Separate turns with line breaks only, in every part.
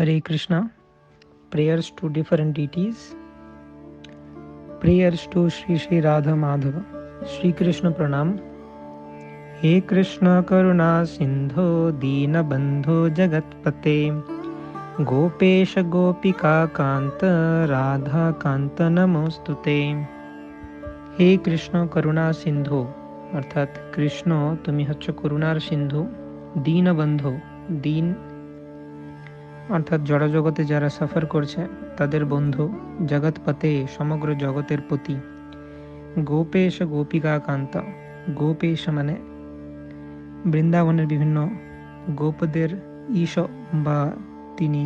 Hare Krishna. Prayers to different deities. Prayers to Sri Sri Radha Madhava. Sri Krishna Pranam. He Krishna Karuna Sindho Dina Bandho Jagatpate Gopesha Gopika Kanta Radha Kanta Namostute. He Krishna Karuna Sindho অর্থাৎ কৃষ্ণ তুমি হচ্ছে করুণার সিন্ধু, দীনবন্ধু, দীন অর্থাৎ জড়জগতে যারা সফর করছে তাদের বন্ধু, জগৎপতে সমগ্র জগতের পতি, গোপেশ গোপিকা কান্ত, গোপেশ মানে বৃন্দাবনের বিভিন্ন গোপদের ঈশ বা তিনি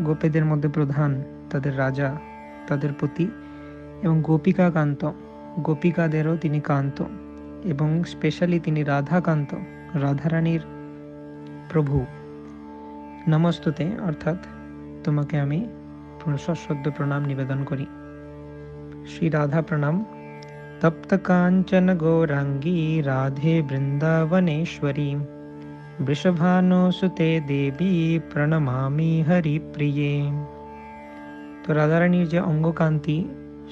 গোপেদের মধ্যে প্রধান, তাদের রাজা, তাদের পতি, এবং গোপিকা কান্ত গোপিকাদেরও তিনি কান্ত, এবং স্পেশালি তিনি রাধাকান্ত রাধারানীর প্রভু। নমস্তুতে অর্থাৎ তোমাকে আমি সশ্রদ্ধ প্রণাম নিবেদন করি। শ্রী রাধা প্রণাম। তপ্ত কাঞ্চন গৌরাঙ্গী রাধে বৃন্দাবনেশ্বরী বৃষভানুসুতে দেবী প্রণমামি হরিপ্রিয়ে। তো রাধারানীর যে অঙ্গকান্তি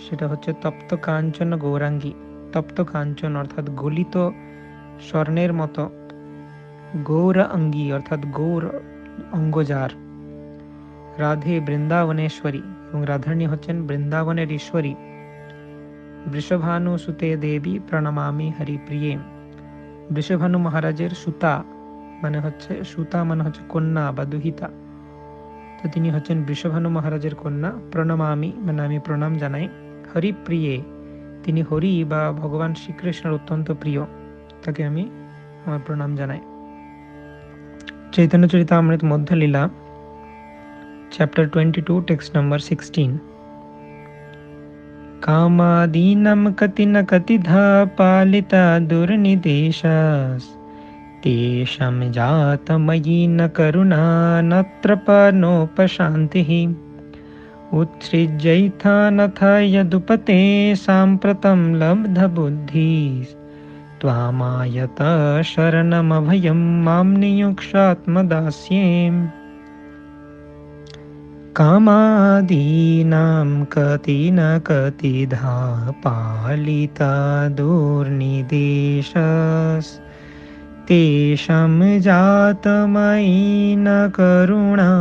সেটা হচ্ছে তপ্ত কাঞ্চন গৌরাঙ্গী। তপ্ত কাঞ্চন অর্থাৎ গলিত স্বর্ণের মতো, গৌর অঙ্গী অর্থাৎ গৌর অঙ্গজার, রাধে বৃন্দাবনেশ্বরী এবং রাধারানী হচ্ছেন বৃন্দাবনের ঈশ্বরী। বৃষভানু সুতে দেবী প্রণমামি হরিপ্রিয়ে। বৃষভানু মহারাজের সুতা মানে হচ্ছে কন্যা বা দুহিতা, তো তিনি হচ্ছেন বৃষভানু মহারাজের কন্যা। প্রণমামি মানে আমি প্রণাম জানাই। হরিপ্রিয়ে তিনি হরি বা ভগবান শ্রীকৃষ্ণের অত্যন্ত প্রিয়, তাকে আমি আমার প্রণাম জানাই। চৈতন্য চরিতামৃত মধ্য লীলা, চ্যাপ্টার 22, টেক্সট নাম্বার 16। কামাদীনাম কতি ন কতিধা পালিতা দুর্নিদেশাস তেষাং জাতময়ী ন করুণা ন ত্রপনোপশান্তিঃ উৎসৃজ্যৈথানথ যদুপতে সাম্প্রতম লব্ধবুদ্ধিঃ ত্বামায়ত শরণমভয়ম মাম নিয়োক্ষ্যাত্মদাস্যে। কামাদীনাম কতি ন কতিধা পালিতা দুর্নিদেশাস তেষাং জাতময়ী ন করুণা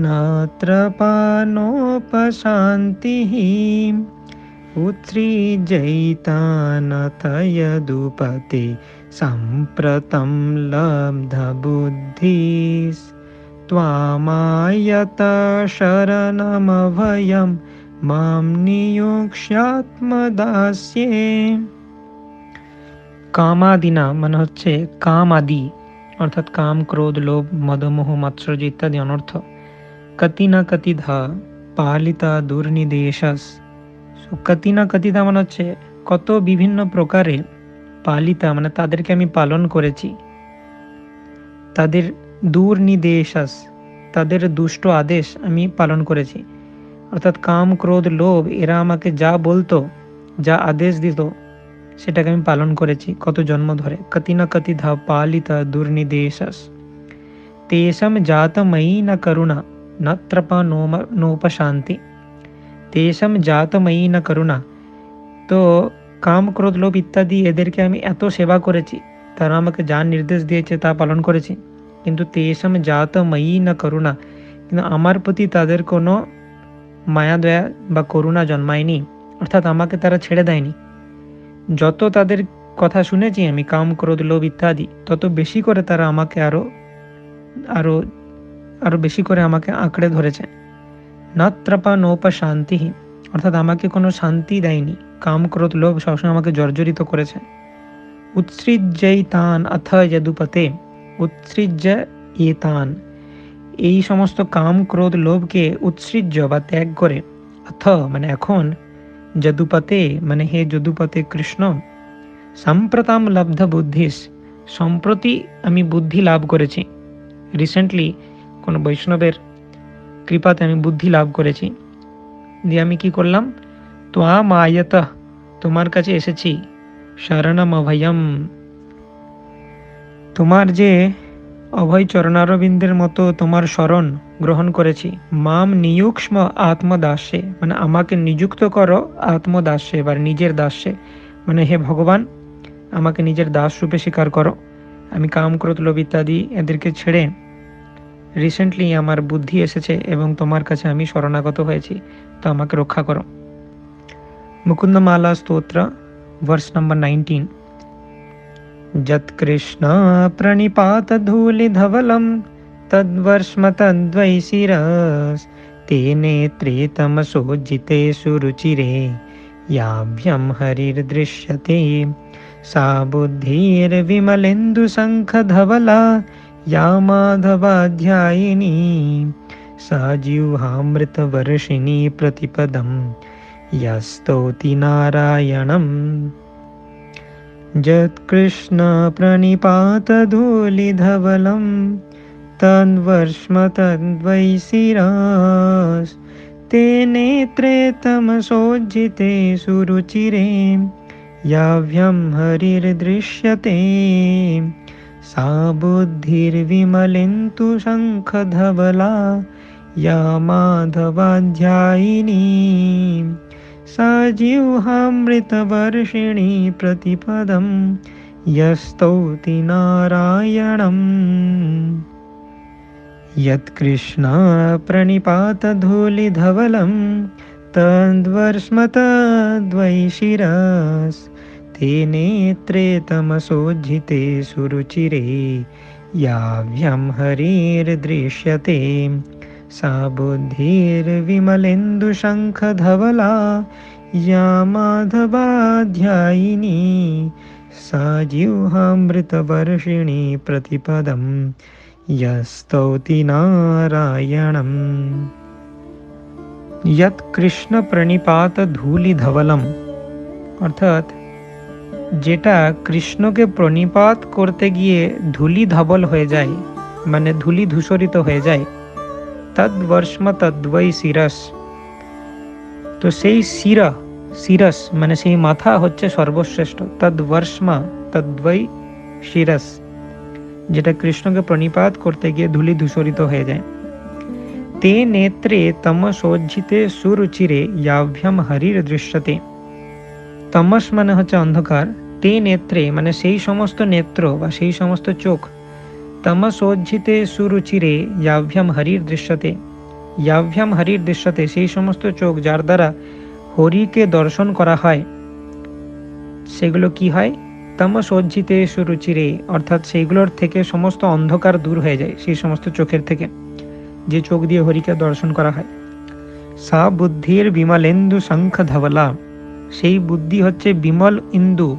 ন ত্রপনোপশান্তিঃ উৎসৃজ্যৈতানথ যদুপতে সাম্প্রতম লব্ধবুদ্ধিঃ ত্বামায়ত শরণমভয়ম মাম নিয়োক্ষ্যাত্মদাস্যে। কামাদিনা মানে হচ্ছে কাম আদি অর্থাৎ কাম, ক্রোধ, লোভ, মদমোহ, মাৎসর্য ইত্যাদি অনর্থ। কতি না কতিধা পালিতা দুর্নিদেশাস। কতি না কতিধা মানে হচ্ছে কত বিভিন্ন প্রকারে, পালিতা মানে তাদেরকে আমি পালন করেছি, তাদের দুর্নিদেশাস তাদের দুষ্ট আদেশ আমি পালন করেছি। অর্থাৎ কাম, ক্রোধ, লোভ এরা আমাকে যা বলতো, যা আদেশ দিত সেটাকে আমি পালন করেছি কত জন্ম ধরে। কতি না কতিধা পালিতা দুর্নিদেশাস তেষাং জাতময়ী ন করুণা ন ত্রপনোপশান্তি। তেষাং জাতময়ী ন করুণা, তো কাম, ক্রোধ, লোভ ইত্যাদি এদেরকে আমি এত সেবা করেছি, তারা আমাকে যা নির্দেশ দিয়েছে তা পালন করেছি, কিন্তু তেষাং জাতময়ী ন করুণা, কিন্তু আমার প্রতি তাদের কোনো মায়া দয়া বা করুণা জন্মায়নি, অর্থাৎ আমাকে তারা ছেড়ে দেয়নি। যত তাদের কথা শুনেছি আমি, কাম, ক্রোধ, লোভ ইত্যাদি, তত বেশি করে তারা আমাকে আরো আরো আরো বেশি করে আমাকে আঁকড়ে ধরেছে। না ত্রপনোপশান্তিঃ অর্থাৎ আমাকে কোনো শান্তি দেয়নি। কাম, ক্রোধ, লোভ সবসময় আমাকে জর্জরিত করেছে। উৎসৃজ্যৈতান অথ যদুপতে। উৎসৃজ্য এতান এই সমস্ত কাম, ক্রোধ, লোভকে উৎসৃজ্য বা ত্যাগ করে, অথ মানে এখন, যদুপতে মানে হে যদুপতে কৃষ্ণ, সাম্প্রতাম লব্ধ বুদ্ধিস সম্প্রতি আমি বুদ্ধি লাভ করেছি। রিসেন্টলি কোনো বৈষ্ণবের কৃপাতে আমি বুদ্ধি লাভ করেছি। দিয়ে আমি কি করলাম? ত্বাম আয়ত তোমার কাছে এসেছি, শরণম অভয়ম তোমার যে অভয় চরণারবিন্দের মতো তোমার শরণ গ্রহণ করেছি। মাম নিয়ুক্ষ্ম আত্মদাস্যে, মানে আমাকে নিযুক্ত করো আত্মদাস্যে বা নিজের দাস্যে, মানে হে ভগবান আমাকে নিজের দাস রূপে স্বীকার করো। আমি কাম ক্রোধ লোভ ইত্যাদি এদেরকে ছেড়ে রিসেন্টলি আমার বুদ্ধি এসেছে এবং তোমার কাছে আমি শরণাগত হয়েছি, তো আমাকে রক্ষা করো। মুকুন্দমালা স্তোত্র, verse number 19. যৎকৃষ্ণ প্রণিপাত ধূলি ধবলম তদ্বর্ষ্ম তদ্বৈ শিরস ते नेत्रे तमसोज्जिते सुरुचिरे याभ्यं हरिर्दृश्यते सा बुद्धिर्विमलेन्दुशङ्खधवला या माधवाध्यायिनी सा जिह्वामृतवर्षिणी प्रतिपदं यस्तौति नारायणम्। यत्कृष्णप्रणिपातधूलिधवलं तद्वर्ष्म तद्वै शिरस् ते नेत्रे तमसोज्झिते सुरुचिरे याभ्यं हरिर्दृश्यते सा बुद्धिर्विमलेन्दुशङ्खधवला या माधवाध्यायिनी सा जिह्वामृतवर्षिणी प्रतिपदं यस्तौति नारायणम्। यत्कृष्णप्रणिपातधूलिधवलं तद्वर्ष्म तद्वै शिरस् ते नेत्रे तमसोज्झिते सुरुचिरे याभ्यं हरिर्दृश्यते सा बुद्धिर्विमलेन्दुशङ्खधवला या माधवाध्यायिनी सा जिह्वामृतवर्षिणी प्रतिपदं यस्तौति नारायणम्। यत् কৃষ্ণ প্রণিপাত ধূলি ধবলম, অর্থাৎ যেটা কৃষ্ণকে প্রণিপাত করতে গিয়ে ধূলি ধবল হয়ে যায়, মানে ধূলি ধূসরিত হয়ে যায়। তদ্বর্ষ্ম তদ্বৈ শিরস, তো সেই শিরস মানে সেই মাথা হচ্ছে সর্বশ্রেষ্ঠ। তদ্বর্ষ্মা তদ্বৈ শিরস, যেটা কৃষ্ণকে প্রণিপাত করতে গিয়ে ধূলি ধূসরিত হয়ে যায়। তে নেত্রে তমসোজ্ঝিতে সুরুচিরে याभ्यं हरिर दृश्यते। তমস মানে হচ্ছে অন্ধকার, তে নেত্রে মানে সেই সমস্ত নেত্র বা সেই সমস্ত চোখ, তমসোজ্ঝিতে সুরুচিরে याभ्यं हरिर दृश्यते। याभ्यं हरिर दृश्यते সেই সমস্ত চোখ যার দ্বারা হরিকে দর্শন করা হয়, সেগুলো কি হয়? তমসোজ্ঝিতে সুরুচিরে, অর্থাৎ সেইগুলোর থেকে সমস্ত অন্ধকার দূর হয়ে যায়, সেই সমস্ত চোখের থেকে যে চোখ দিয়ে হরিকে দর্শন করা হয়। সা বুদ্ধির বিমলেন্দু শঙ্খ ধবলা, সেই বুদ্ধি হচ্ছে বিমল ইন্দু,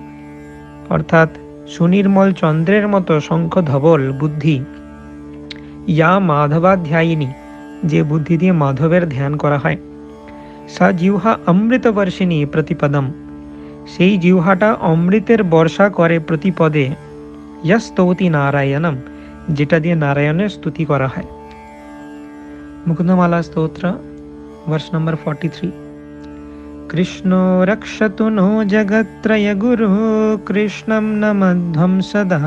অর্থাৎ সুনির্মল চন্দ্রের মতো শঙ্খ ধবল বুদ্ধি। ইয়া মাধবাধ্যায়িনী, যে বুদ্ধি দিয়ে মাধবের ধ্যান করা হয়। সা জিহ্বা অমৃতবর্ষিণী প্রতিপদম, সেই জিহ্বাটা অমৃতের বর্ষা করে প্রতিপদে। যস্তৌতি নারায়ণম, যেটা দিয়ে নারায়ণের স্তুতি করা হয়। মুকুন্দমালা স্তোত্র, verse number 43. কৃষ্ণো রক্ষতু নো জগত্রয় গুরু কৃষ্ণম নমধ্বম সদা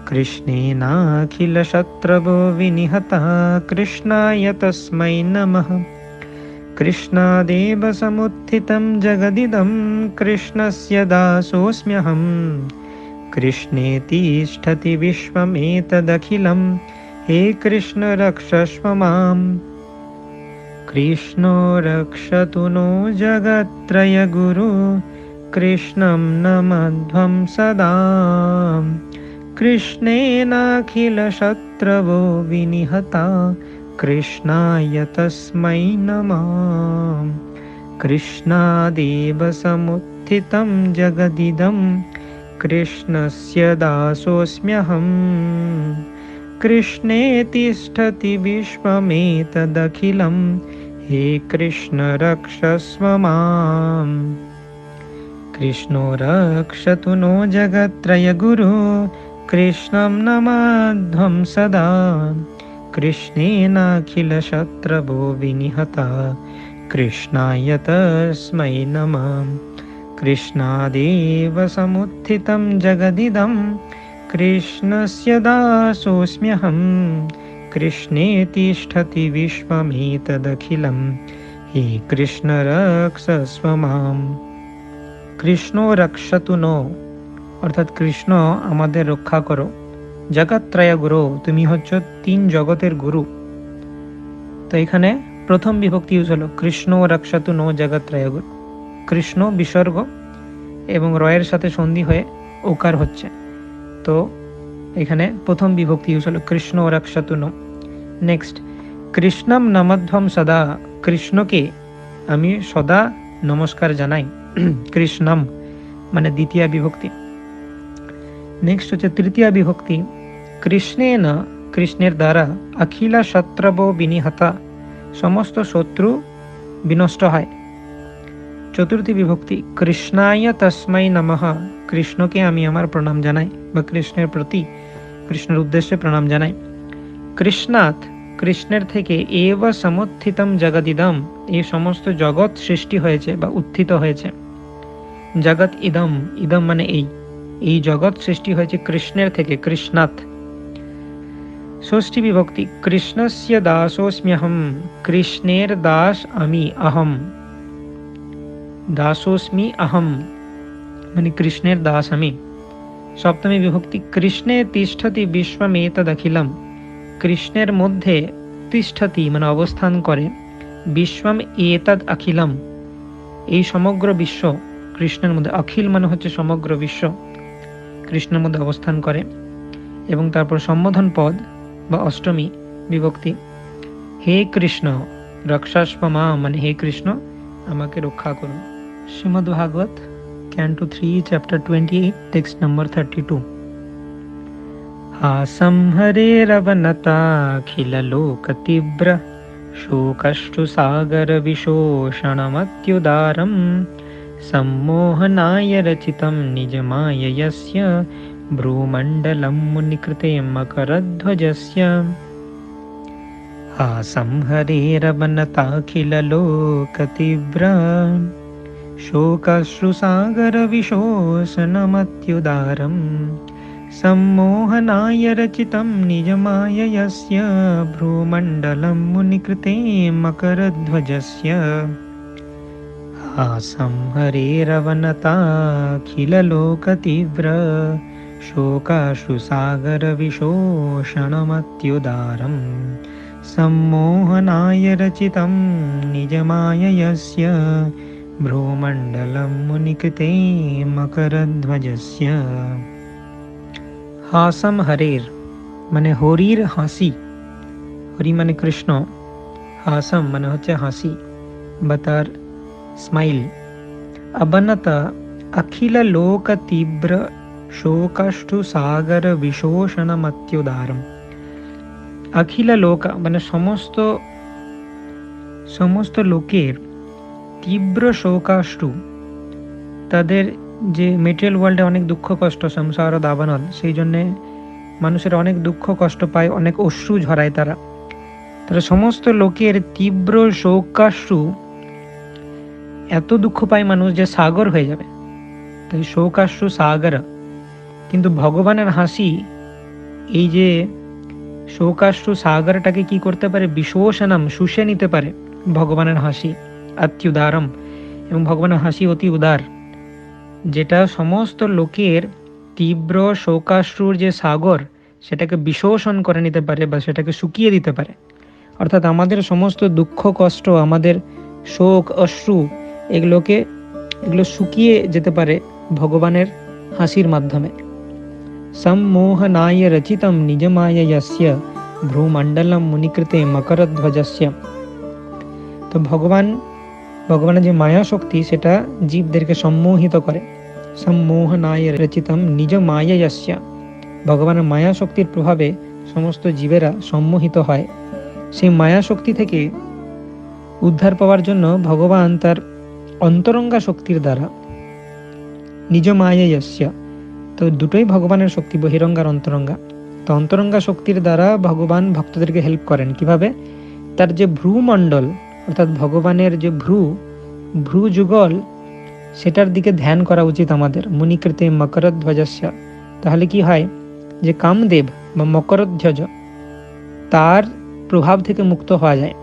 কৃষ্ণেনাখিল শত্রবো বিনিহতা কৃষ্ণায় তস্मै নমঃ। কৃষ্ণাদেব সমুত্থিতম জগদিদম কৃষ্ণস্য দাসোऽস্ম্যহম কৃষ্ণে তিষ্ঠতি বিশ্বমেতদখিলম हे कृष्ण रक्षस्व माम। कृष्णो रक्षतु नो जगत्त्रय गुरु कृष्णं नमध्वं सदा कृष्णेनाखिल शत्रवो विनिहता कृष्णाय तस्मै नमः। कृष्णादेव समुत्थितं जगदिदं कृष्णस्य दासोऽस्म्यहम् कृष्णे तिष्ठति विश्वमेतदखिलं हे कृष्ण रक्षस्व माम्। कृष्णो रक्षतु नो जगत्त्रय गुरु कृष्णं नमाध्वं सदा कृष्णेनाखिल शत्रवो विनिहता कृष्णाय तस्मै नमः। कृष्णादेव समुत्थितं जगदिदं कृष्णस्य दासोऽस्म्यहं কৃষ্ণে তিষ্ঠতি বিশ্বমেতদখিলম হে কৃষ্ণ রক্ষস্ব মাম। কৃষ্ণ রক্ষতু নো, অর্থাৎ কৃষ্ণ আমাদের রক্ষা করো। জগত্রয় গুরু, তুমি হচ্ছ 3 জগতের গুরু। তো এখানে প্রথম বিভক্তি ইউজ হলো কৃষ্ণ রক্ষতু নো জগত্রয় গুরু। কৃষ্ণ বিসর্গ এবং রয়ের সাথে সন্ধি হয়ে ওকার হচ্ছে, তো এখানে প্রথম বিভক্তি ইউজ হলো কৃষ্ণ রক্ষতু নো। নেক্সট, কৃষ্ণম নমধ্বম সদা, কৃষ্ণকে আমি সদা নমস্কার জানাই। কৃষ্ণম মানে দ্বিতীয় বিভক্তি। নেক্সট হচ্ছে তৃতীয় বিভক্তি, কৃষ্ণেন, কৃষ্ণের দ্বারা, অখিলা শত্রব বিনিহতা, সমস্ত শত্রু বিনষ্ট হয়। চতুর্থী বিভক্তি, কৃষ্ণায় তস্মাই নমঃ, কৃষ্ণকে আমি আমার প্রণাম জানাই বা কৃষ্ণের প্রতি, কৃষ্ণের উদ্দেশ্যে প্রণাম জানাই। কৃষ্ণাৎ, কৃষ্ণের থেকে, এব সমুত্থিতম জগদিদম, এই সমস্ত জগৎ সৃষ্টি হয়েছে বা উত্থিত হয়েছে। জগৎ ইদম, ইদম মানে এই জগৎ সৃষ্টি হয়েছে কৃষ্ণের থেকে, কৃষ্ণাৎ। ষষ্ঠী বিভক্তি, কৃষ্ণস্য দাসোস্ম্যহম, কৃষ্ণের দাস আমি, অহম। দাসোস্মি অহম মানে কৃষ্ণের দাস আমি। সপ্তমী বিভক্তি, কৃষ্ণে তিষ্ঠতি বিশ্বমেতদখিলম, কৃষ্ণের মধ্যে, তিষ্ঠতি মানে অবস্থান করে, বিশ্বম এতদ অখিলম, এই সমগ্র বিশ্ব কৃষ্ণের মধ্যে, অখিল মানে হচ্ছে সমগ্র বিশ্ব, কৃষ্ণের মধ্যে অবস্থান করে। এবং তারপর সম্বোধন পদ বা অষ্টমী বিভক্তি, হে কৃষ্ণ রক্ষাস্ব মাম, মানে হে কৃষ্ণ আমাকে রক্ষা করুন। শ্রীমদ্ ভাগবত Canto 3 Chapter 28 Text number 32। हासं हरेरवनताखिललोकतीव्र शोकश्रुसागरविशोषणमत्युदारं सम्मोहनाय रचितं निजमाययस्य भ्रूमण्डलं मुनिकृते मकरध्वजस्य। हासं हरेरवनताखिललोकतीव्र शोकश्रुसागरविशोषणमत्युदारं सम्मोहनाय रचितं निजमाययस्य भ्रूमण्डलं मुनिकृते मकरध्वजस्य। हासं हरेरवनताखिललोकतीव्र शोकाश्रुसागरविशोषणमत्युदारं सम्मोहनाय रचितं निजमाययस्य भ्रूमण्डलं मुनिकृते मकरध्वजस्य। हासम हरेर মানে হরির হাসি, হরি মানে কৃষ্ণ, হাসম মানে হচ্ছে হাসি বা তার স্মাইল। অবনত অখিল লোক তীব্র শোকাষ্টু সাগর বিশোষণমত্युदारम, অখিল লোক মানে সমস্ত লোকের, তীব্র শোকাষ্টু তাদের যে মেটেরিয়াল ওয়ার্ল্ডে অনেক দুঃখ কষ্ট, সংসার দাবানল, সেই জন্যে মানুষের অনেক দুঃখ কষ্ট পায়, অনেক অশ্রু ঝরায় তারা। সমস্ত লোকের তীব্র শোকাশ্রু, এত দুঃখ পায় মানুষ যে সাগর হয়ে যাবে, তাই শোকাশ্রু সাগর। কিন্তু ভগবানের হাসি এই যে শোকাশ্রু সাগরটাকে কি করতে পারে, বিশোষণম শুষে নিতে পারে ভগবানের হাসি, অত্युदारम, এবং ভগবানের হাসি অতি উদার, যেটা সমস্ত লোকের তীব্র শোকাশ্রুর যে সাগর সেটাকে বিশোষণ করে নিতে পারে বা সেটাকে শুকিয়ে দিতে পারে। অর্থাৎ আমাদের সমস্ত দুঃখ কষ্ট, আমাদের শোক অশ্রু, এগুলো শুকিয়ে যেতে পারে ভগবানের হাসির মাধ্যমে। সম্মোহনায় রচিতম নিজমায়য়স্য ভ্রূমণ্ডলম মুনিকৃতে মকরধ্বজস্য। তো ভগবানের যে মায়া শক্তি সেটা জীবদেরকে সম্মোহিত করে। সম্মোহনায় রচিতম নিজ মায়য়স্য, ভগবানের মায়া শক্তির প্রভাবে সমস্ত জীবেরা সম্মোহিত হয়। সেই মায়া শক্তি থেকে উদ্ধার পাওয়ার জন্য ভগবান তার অন্তরঙ্গা শক্তির দ্বারা, নিজ মায়য়স্য, তো দুটোই ভগবানের শক্তি, বহিরঙ্গার অন্তরঙ্গা। তো অন্তরঙ্গা শক্তির দ্বারা ভগবান ভক্তদেরকে হেল্প করেন কিভাবে, তার যে ভ্রূমণ্ডল অর্থাৎ ভগবানের যে ভ্রু যুগল, সেটার দিকে ধ্যান করা উচিত আমাদের। মুনিকৃতে মকরধ্বজস্য, তাহলে কি হয় যে কামদেব বা মকরধ্বজ, তার প্রভাব থেকে মুক্ত হওয়া যায়।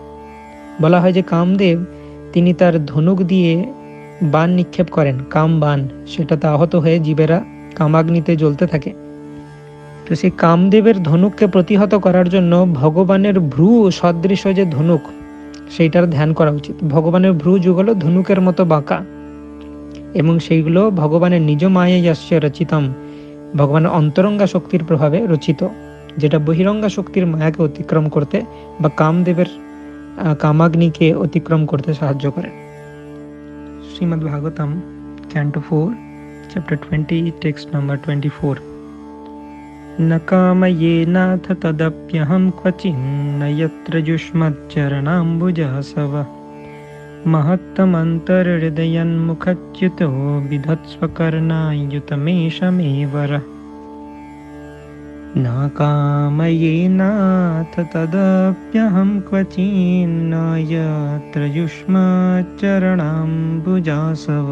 বলা হয় যে কামদেব তিনি তার ধনুক দিয়ে বাণ নিক্ষেপ করেন, কাম বাণ, সেটাতে আহত হয়ে জীবেরা কামাগ্নিতে জ্বলতে থাকে। তো সেই কামদেবের ধনুককে প্রতিহত করার জন্য ভগবানের ভ্রু সদৃশ যে ধনুক, সেইটার ধ্যান করা উচিত। ভগবানের ভ্রু যুগল ধনুকের মতো বাঁকা, এবং সেইগুলো ভগবানের নিজ মায়াস্য রচিতম, ভগবানের অন্তরঙ্গা শক্তির প্রভাবে রচিত, যেটা বহিরঙ্গা শক্তির মায়াকে অতিক্রম করতে বা কামদেবের কামাগ্নিকে অতিক্রম করতে সাহায্য করে। Srimad Bhagavatam canto 4 chapter 20 text number 24। न कामयेनाथ तदप्यहं क्वचिन्न यत्र युष्मच्चरणाम्बुजसव महत्तमन्तर्हृदयन्मुखच्युतो बिधत्स्वकर्णायुतमेषमेवर। न कामयेनाथ तदप्यहं क्वचिन्न यत्र युष्मच्चरणाम्बुजसव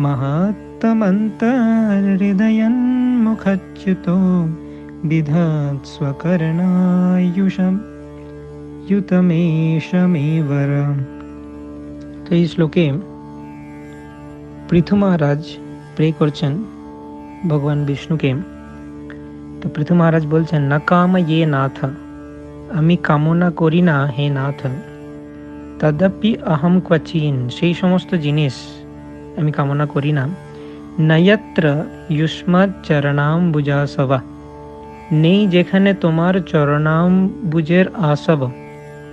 महत्तमन्तर्हृदयन्मुखच्युतो बिधत्स्वकर्णायुतमेषमेवर। तो এই শ্লোকে পৃথু মহারাজ প্রে করছেন ভগবান বিষ্ণুকে। তো পৃথু মহারাজ বলছেন, না কাম ইয়ে নাথ, আমি কামনা করি না হে নাথ, তদপি অহম ক্বচিন, সেই সমস্ত জিনিস আমি কামনা করি না, নয়ত্র যুষ্মৎ চরণাম্বুজাসবা, নেই যেখানে তোমার চরণাম্বুজের আসব,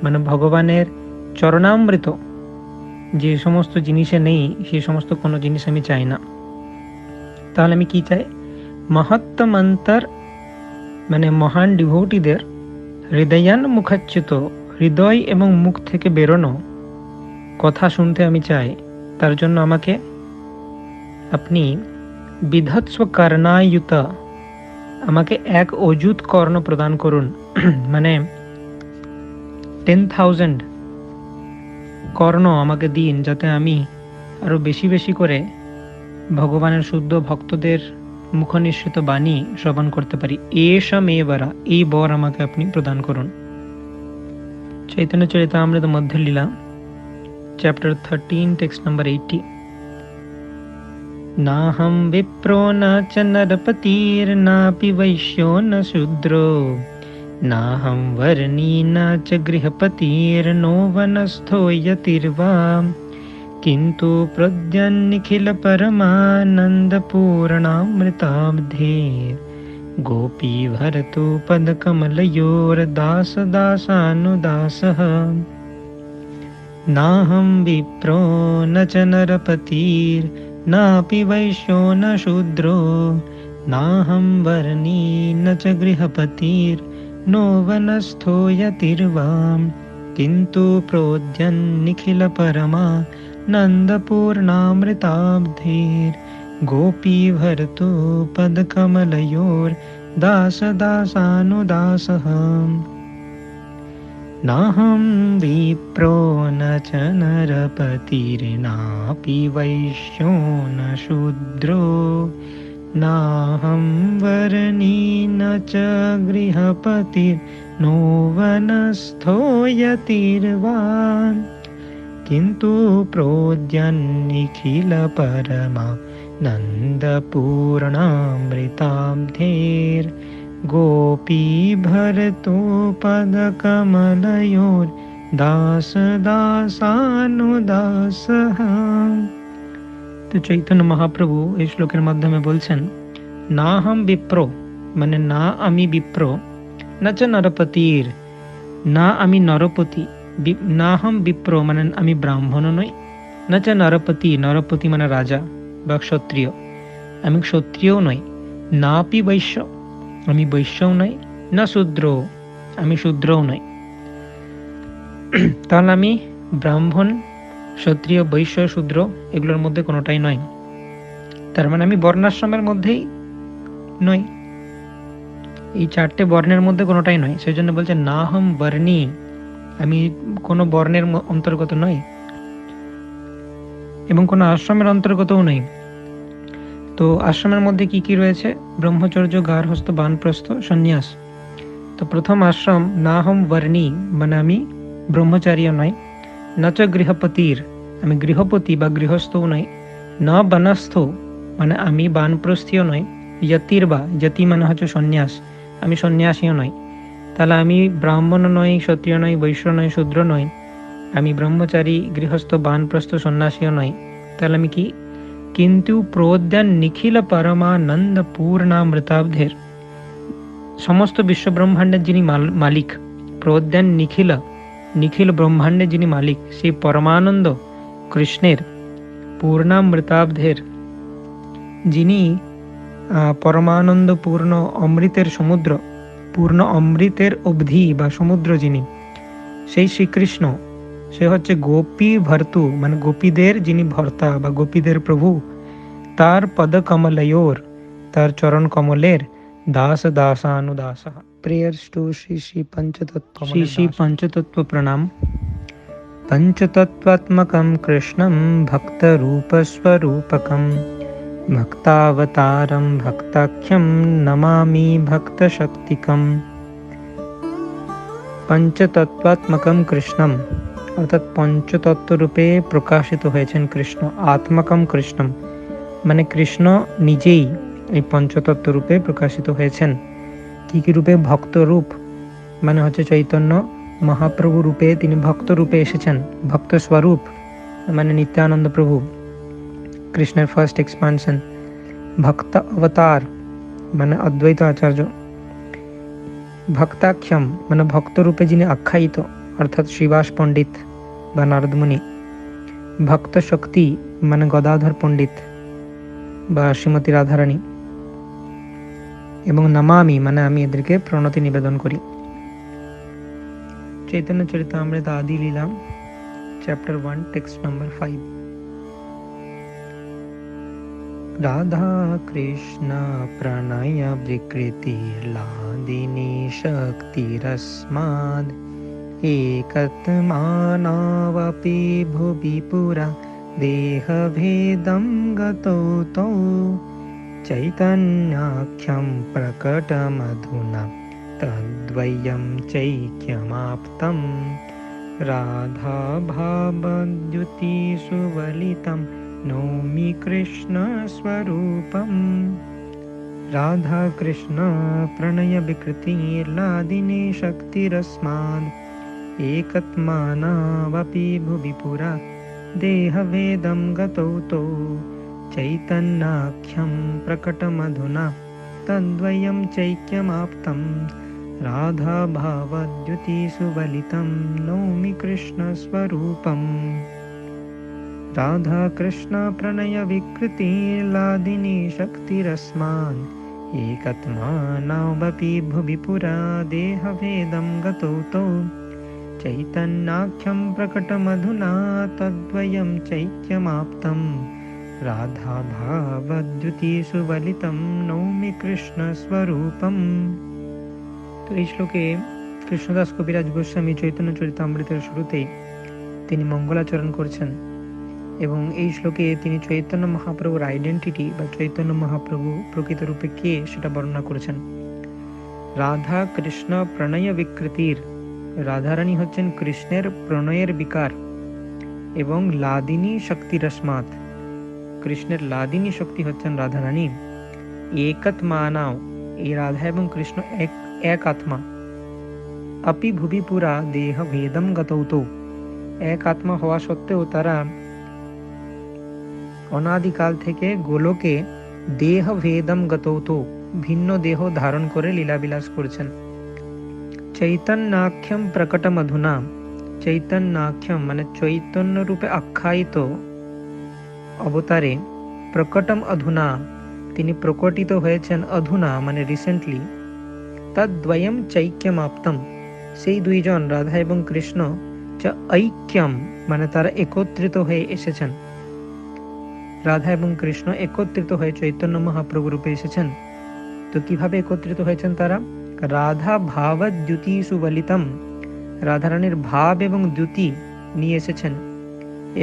মানে ভগবানের চরণামৃত যে সমস্ত জিনিসে নেই, সেই সমস্ত কোনো জিনিস আমি চাই না। তাহলে আমি কি চাই? মহত্তমন্তর, মানে মহান ডিভোটিদের হৃদয়ান মুখাচ্যুত, হৃদয় এবং মুখ থেকে বেরোনো কথা শুনতে আমি চাই। তার জন্য আমাকে আপনি বিধৎস্ব কর্ণায়ুত, আমাকে এক অযুত কর্ণ প্রদান করুন, মানে 10,000 কর্ণ আমাকে দিন, যাতে আমি আরো বেশি বেশি করে ভগবানের শুদ্ধ ভক্তদের মুখনিঃসৃত বাণী শ্রবণ করতে পারি। এষা মেয়েবারা, এই বর আমাকে আপনি প্রদান করুন। চৈতন্য চরিতামৃত মধ্য লীলা চ্যাপ্টার 13 টেক্সট নাম্বার 80। নাহম বিপ্রো ন চ নরপতির্নাপি বৈশ্यो ন শূদ্রো, নাহম বর্ণী ন চ গৃহপতির্নো বনস্থো যতির্বা, किन्तु प्रद्यन्निखिल परमानन्दपूर्णामृताब्धेर् गोपी भरतु पदकमलयोर्दास दासानुदासः। नाहं विप्रो न च नरपतिर्नापि वैश्यो न शूद्रो, नाहं वर्णी न च गृहपतिर्नो वनस्थो यतिर्वा, किन्तु प्रोद्यन्निखिल परमा नन्दपूर्णामृताब्धेर् गोपी भरतु पदकमलयोर् दास दासानुदासः। नाहं विप्रो न च नरपतिर्नापि वैश्यो न शूद्रो, नाहं वर्णी न च गृहपतिर्नो वनस्थो यतिर्वा, किन्तु प्रोद्यन्निखिल परमा नन्दपूर्णामृताब्धेर् गोपी भरतो पदकमलयोर् दास दासानुदासः। তো চৈতন্য মহাপ্রভু এই শ্লোকের মাধ্যমে বলছেন, না হাম বিপ্র, মানে না আমি বিপ্র, না চ নরপতির, না আমি নরপতি, না হাম বিপ্র মানে আমি ব্রাহ্মণ নই, না চ নরপতি, নরপতি মানে রাজা বা ক্ষত্রিয়, আমি ক্ষত্রিয় নই, নাপি বৈশ্য, আমি বৈশ্যও নই, না শূদ্র, আমি শূদ্রও নই। তাহলে আমি ব্রাহ্মণ, ক্ষত্রিয়, বৈশ্য, শূদ্র এগুলোর মধ্যে কোনোটাই নয়। তার মানে আমি বর্ণাশ্রমের মধ্যেই নই, এই চারটে বর্ণের মধ্যে কোনোটাই নয়। সেই জন্য বলছে না হম বর্ণী, আমি কোনো বর্ণের অন্তর্গত নই এবং কোনো আশ্রমের অন্তর্গতও নই। তো আশ্রমের মধ্যে কি কি রয়েছে? ব্রহ্মচর্য, গার্হস্থ্য, বানপ্রস্থ, সন্ন্যাস। তো প্রথম আশ্রম না হম বর্ণী মানে আমি ব্রহ্মচারী নয়, ন চ গৃহপতির আমি গৃহপতি বা গৃহস্থও নয়, ন বনস্থ মানে আমি বানপ্রস্থীয় নয়, যতির বা যতি মানে হচ্ছে সন্ন্যাস, আমি সন্ন্যাসীও নয়। তাহলে আমি ব্রাহ্মণ নয়, ক্ষত্রিয় নয়, বৈশ্য নয়, শূদ্র নয়, আমি ব্রহ্মচারী, গৃহস্থ, বানপ্রস্থ, সন্ন্যাসীও নয়। তাহলে আমি কি? কিন্তু প্রোদ্যান নিখিল পরমানন্দ পূর্ণামৃতাব্ধের সমস্ত বিশ্ব ব্রহ্মাণ্ডের যিনি মালিক, প্রোদ্যান নিখিল নিখিল ব্রহ্মাণ্ডের যিনি মালিক, সেই পরমানন্দ কৃষ্ণের পূর্ণামৃতাব্ধের যিনি পরমানন্দ পূর্ণ অমৃতের সমুদ্র, পূর্ণ অমৃতের অবধি বা সমুদ্র যিনি, সেই শ্রীকৃষ্ণ, সে হচ্ছে গোপী ভর্তু মানে গোপীদের যিনি ভর্তা বা গোপীদের প্রভু, তার পদকমলয়োর তার চরণ কমলের দাস দাসানুদাস। প্রেয়ার্স টু শ্রী শ্রী পঞ্চতত্ত্ব, শ্রী শ্রী পঞ্চতত্ত্ব প্রণাম। পঞ্চতত্ত্বাত্মকম কৃষ্ণম ভক্তরূপস্বরূপকম ভক্তাবতারম ভক্তাখ্যম নমামি ভক্তশক্তিকম। পঞ্চতত্ত্বাত্মকম কৃষ্ণম অর্থাৎ পঞ্চতত্ত্ব রূপে প্রকাশিত হয়েছেন কৃষ্ণ। আত্মকম কৃষ্ণম মানে কৃষ্ণ নিজেই এই পঞ্চতত্ত্ব রূপে প্রকাশিত হয়েছেন। কি কি রূপে? ভক্ত রূপ মানে হচ্ছে চৈতন্য মহাপ্রভু রূপে তিনি ভক্ত রূপে এসেছেন। ভক্ত স্বরূপ মানে নিত্যানন্দ প্রভু, কৃষ্ণের ফার্স্ট এক্সপানশন। ভক্ত অবতার মানে অদ্বৈত আচার্য। ভক্তাখ্যম মানে ভক্ত রূপে যিনি আখ্যায়িত অর্থাৎ শ্রীবাস পণ্ডিত বা নারদমুনি। ভক্ত শক্তি মানে গদাধর পণ্ডিত বা শ্রীমতী রাধারানী। এবং নমামি মানে আমি এদেরকে প্রণতি নিবেদন করি। Chaitanya Charitamrita Adi Lila chapter 1 text number 5। Radha Krishna প্রণয় বিকৃতি লাদিনী শক্তিরস্মাদ একত্মানাবপি ভুবি পুরা দেহভেদং গতৌ তৌ চৈতন্যাখ্যং প্রকটমধুনা তদ্বয়ং চৈক্যমাপ্তং রাধা ভাবদ্যুতি সুবলিতং নৌমি কৃষ্ণ স্বরূপম। রাধা কৃষ্ণ প্রণয় বিকৃতি লাদিনী শক্তিরস্মাদ একত্মানাবপি ভুবি পুরা দেহভেদং গতৌ তৌ চৈতন্যাখ্যং প্রকটমধুনা তদ্বয়ং চৈক্যমাপ্তং রাধা ভাবদ্যুতি সুবলিতং নৌমি কৃষ্ণ স্বরূপম। রাধা কৃষ্ণ প্রণয় বিকৃতি লাদিনী শক্তিরস্মাদ একত্মানাবপি ভুবি পুরা দেহভেদং গতৌ তৌ চৈতন্যাখ্যং প্রকটমধুনা তদ্বয়ং চৈক্যমাপ্তং রাধা ভাবদ্যুতি সুবলিতং নৌমি কৃষ্ণ স্বরূপম। তো এই শ্লোকে কৃষ্ণদাস কবিরাজ গোস্বামী চৈতন্য চরিতামৃতের শুরুতেই তিনি মঙ্গলাচরণ করছেন এবং এই শ্লোকে তিনি চৈতন্য মহাপ্রভুর আইডেন্টিটি বা চৈতন্য মহাপ্রভু প্রকৃত রূপে কে সেটা বর্ণনা করেছেন। রাধা কৃষ্ণ প্রণয় বিকৃতির, রাধারানী হচ্ছেন কৃষ্ণের প্রণয়ের বিকার, এবং লাদিনী শক্তিরস্মাৎ, কৃষ্ণের লাদিনী শক্তি হচ্ছেন রাধারানী। একত্মানাও, এই রাধা এবং কৃষ্ণ এক আত্মা। আপি ভুবি পুরা দেহ ভেদম গতৌত, এক আত্মা হওয়া সত্ত্বেও তারা অনাদিকাল থেকে গোলকে দেহ ভেদম গতৌত, ভিন্ন দেহ ধারণ করে লীলাবিলাস করছেন। চৈতন্যাখ্যম প্রকটমধুনা, চৈতন্যাখ্যম মানে চৈতন্য রূপে আখ্যায়িত অবতারে, প্রকটম অধুনা তিনি প্রকটিত হয়েছেন, অধুনা মানে রিসেন্টলি, তদ্বয়ম চৈক্যমাপ্তম সেই দুইজন রাধা এবং কৃষ্ণ, চ ঐক্যম মানে তারা একত্রিত হয়ে এসেছেন। রাধা এবং কৃষ্ণ একত্রিত হয়ে চৈতন্য মহাপ্রভু রূপে এসেছেন। তো কিভাবে একত্রিত হয়েছেন তারা? রাধা ভাবদ্যুতি সুবলিতম, রাধারানীর ভাব এবং দ্যুতি নিয়ে এসেছেন,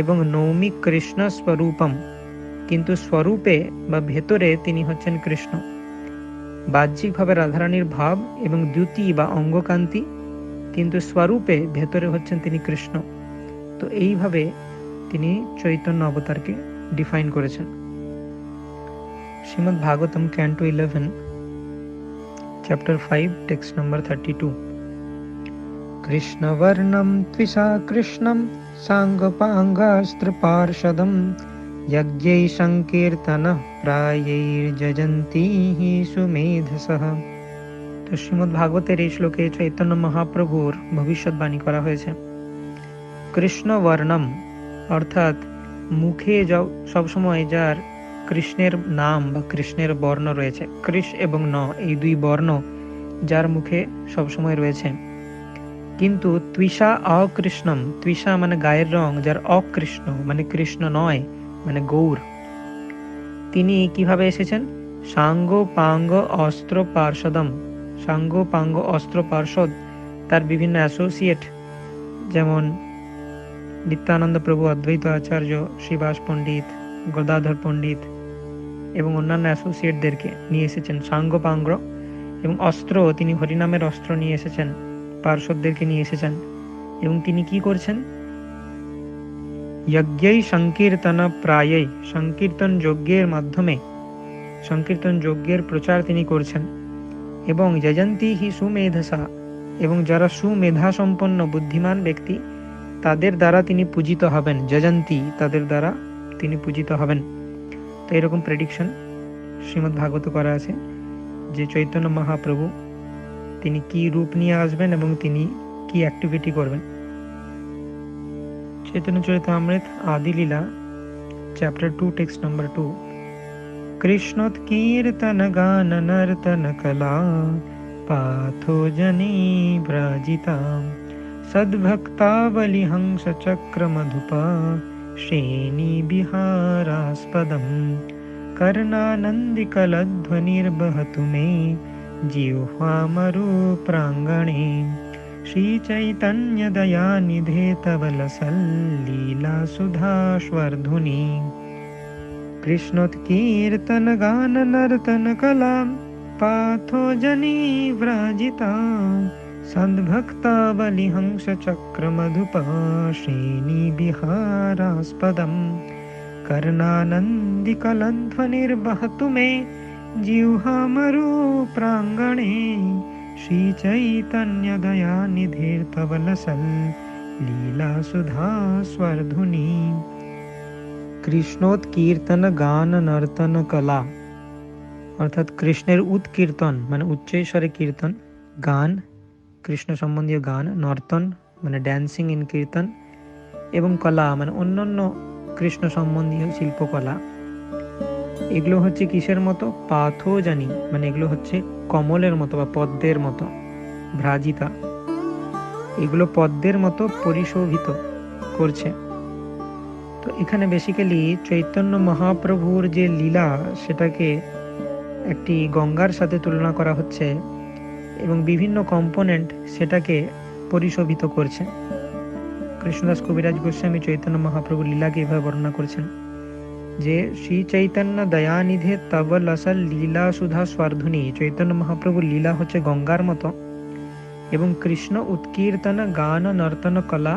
এবং নৌমি কৃষ্ণ স্বরূপম কিন্তু স্বরূপে বা ভেতরে তিনি হচ্ছেন কৃষ্ণ। বাহ্যিকভাবে রাধারানীর ভাব এবং দ্যুতি বা অঙ্গকান্তি, কিন্তু স্বরূপে ভেতরে হচ্ছেন তিনি কৃষ্ণ। তো এইভাবে তিনি চৈতন্য অবতারকে ডিফাইন করেছেন। Srimad Bhagavatam canto 11 chapter 5 text number 32। কৃষ্ণবর্ণম ত্বিষা কৃষ্ণম সাঙ্গপাঙ্গাস্ত্রপার্ষদম যজ্ঞৈ সংকীর্তনঃ প্রায়ৈর্যজন্তি সুমেধসঃ। তো শ্রীমদ্ ভাগবতের এই শ্লোকে চৈতন্য মহাপ্রভুর ভবিষ্যৎবাণী করা হয়েছে। কৃষ্ণবর্ণম অর্থাৎ মুখে সবসময় যার কৃষ্ণের নাম বা কৃষ্ণের বর্ণ রয়েছে, কৃষ এবং ন এই দুই বর্ণ যার মুখে সবসময় রয়েছে, কিন্তু ত্বিষা অকৃষ্ণম, ত্বিষা মানে গায়ের রং, যার অকৃষ্ণ মানে কৃষ্ণ নয়, মানে গৌর, তিনি কিভাবে এসেছেন? সাঙ্গ পাঙ্গ অস্ত্র পার্ষদম। সাঙ্গ পাঙ্গ অস্ত্র পার্ষদ তার বিভিন্ন অ্যাসোসিয়েট, যেমন নিত্যানন্দ প্রভু, অদ্বৈত আচার্য, শ্রীবাস পণ্ডিত, গদাধর পণ্ডিত এবং অন্যান্য অ্যাসোসিয়েটদেরকে নিয়ে এসেছেন সাঙ্গ পাঙ্গ, এবং অস্ত্র তিনি হরিনামের অস্ত্র নিয়ে এসেছেন, পার্শ্বদেরকে নিয়ে এসেছেন। এবং তিনি কি করছেন? যজ্ঞৈ সংকীর্তন প্রায়ৈ, সংকীর্তন যজ্ঞের মাধ্যমে সংকীর্তন যজ্ঞের প্রচার তিনি করছেন। এবং যজন্তি হি সুমেধসা, এবং যারা সুমেধা সম্পন্ন বুদ্ধিমান ব্যক্তি তাদের দ্বারা তিনি পূজিত হবেন। যজন্তি তাদের দ্বারা তিনি পূজিত হবেন। তো এরকম প্রেডিকশন শ্রীমদ্ ভাগবত করা আছে যে চৈতন্য মহাপ্রভু তিনি কি রূপ নিয়ে আসবেন এবং তিনি কি অ্যাক্টিভিটি করবেন। Chaitanya Charitamrita Adi Lila chapter 2 text number 2। কৃষ্ণোৎকীর্তন গান নর্তন কলা পাথো জনি ব্রাজিতা সদ্ভক্তাবলি হংস চক্র মধুপা শ্রেণী বিহারাস্পদম कर्णानन्दिकलध्वनिर्वहतु मे जिह्वामरु प्राङ्गणे श्रीचैतन्यदयानिधे तव लसल्लीलासुधास्वर्धुनी कृष्णोत्कीर्तनगाननर्तनकलां पाथो जनी व्राजिता सद्भक्ताबलिहंसचक्रमधुपा श्रेणीविहारास्पदम् कर्णानन्दिकलध्वनिर्वहतु मे जिह्वामरु प्राङ्गणे श्रीचैतन्यदयानिधेर्तव लसल्लीलासुधास्वर्धुनी। কৃষ্ণোৎকীর্তন গান নর্তন কলা অর্থাৎ কৃষ্ণের উৎকীর্তন মানে উচ্চৈস্বরে কীর্তন, গান কৃষ্ণ সম্বন্ধীয় গান, নর্তন মানে ড্যান্সিং ইন কীর্তন, এবং কলা মানে অন্যান্য কৃষ্ণ সম্বন্ধীয় শিল্পকলা। এগুলো হচ্ছে কিসের মতো? পাথো জানি মানে এগুলো হচ্ছে কমলের মতো বা পদ্মের মতো, ভ্রাজিতা এগুলো পদ্মের মতো পরিশোভিত করছে। তো এখানে বেসিক্যালি চৈতন্য মহাপ্রভুর যে লীলা সেটাকে একটি গঙ্গার সাথে তুলনা করা হচ্ছে এবং বিভিন্ন কম্পোনেন্ট সেটাকে পরিশোভিত করছে। কৃষ্ণদাস কবিরাজ গোস্বামী চৈতন্য মহাপ্রভুর লীলাকে এভাবে বর্ণনা করছেন যে শ্রী চৈতন্য দয়ানিধে তব লসল লীলা সুধা স্বর্ধুনী। চৈতন্য মহাপ্রভুর লীলা হচ্ছে গঙ্গার মতো এবং কৃষ্ণ উৎকীর্তন গান নর্তন কলা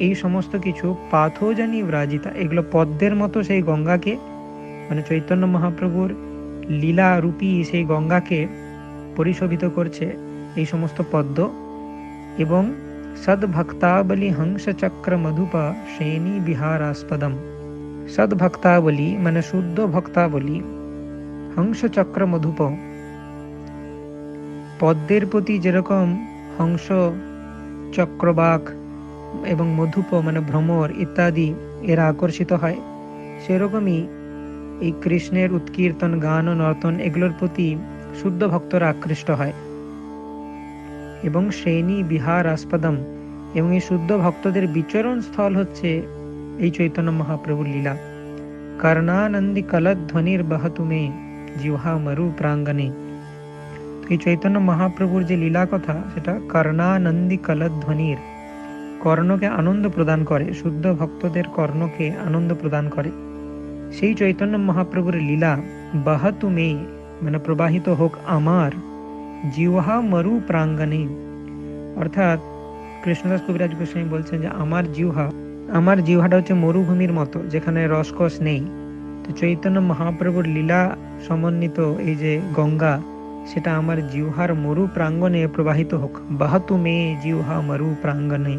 এই সমস্ত কিছু পাথোজানি ব্রাজিতা এগুলো পদ্মের মতো সেই গঙ্গাকে মানে চৈতন্য মহাপ্রভুর লীলা রূপী সেই গঙ্গাকে পরিশোভিত করছে এই সমস্ত পদ্ম। এবং সদ্ভক্তাবলী হংস চক্র মধুপা শ্রেণী বিহারাস্পদম। সদ্ভক্তাবলী মানে শুদ্ধ ভক্তাবলী, হংস চক্র মধুপ পদ্মের প্রতি যেরকম হংস চক্রবাক এবং মধুপ মানে ভ্রমর ইত্যাদি এরা আকর্ষিত হয়, সেরকমই এই কৃষ্ণের উৎকীর্তন গান ও নর্তন এগুলোর প্রতি শুদ্ধ ভক্তরা আকৃষ্ট হয়। এবং শ্রেণী বিহার আস্পদম এবং এই শুদ্ধ ভক্তদের বিচরণ স্থল হচ্ছে এই চৈতন্য মহাপ্রভুর লীলা। কর্ণানন্দী কলধ্বনির বহতুমে জিহ্বা মরু প্রাঙ্গণে। এই চৈতন্য মহাপ্রভুর যে লীলা কথা সেটা কর্ণানন্দী কলধ্বনির, কর্ণকে আনন্দ প্রদান করে, শুদ্ধ ভক্তদের কর্ণকে আনন্দ প্রদান করে সেই চৈতন্য মহাপ্রভুর লীলা বহতুমে মানে প্রবাহিত হোক আমার জিহ্বা মরু প্রাঙ্গণে। অর্থাৎ কৃষ্ণদাস কবিরাজ গোস্বামী বলছেন যে আমার জিহ্বাটা হচ্ছে মরুভূমির মতো, যেখানে রসকস নেই। তো চৈতন্য মহাপ্রভুর লীলা সমন্বিত এই যে গঙ্গা, সেটা আমার জিহ্বার মরু প্রাঙ্গণে প্রবাহিত হোক। বহতু মে জিহ্বা মরু প্রাঙ্গণে।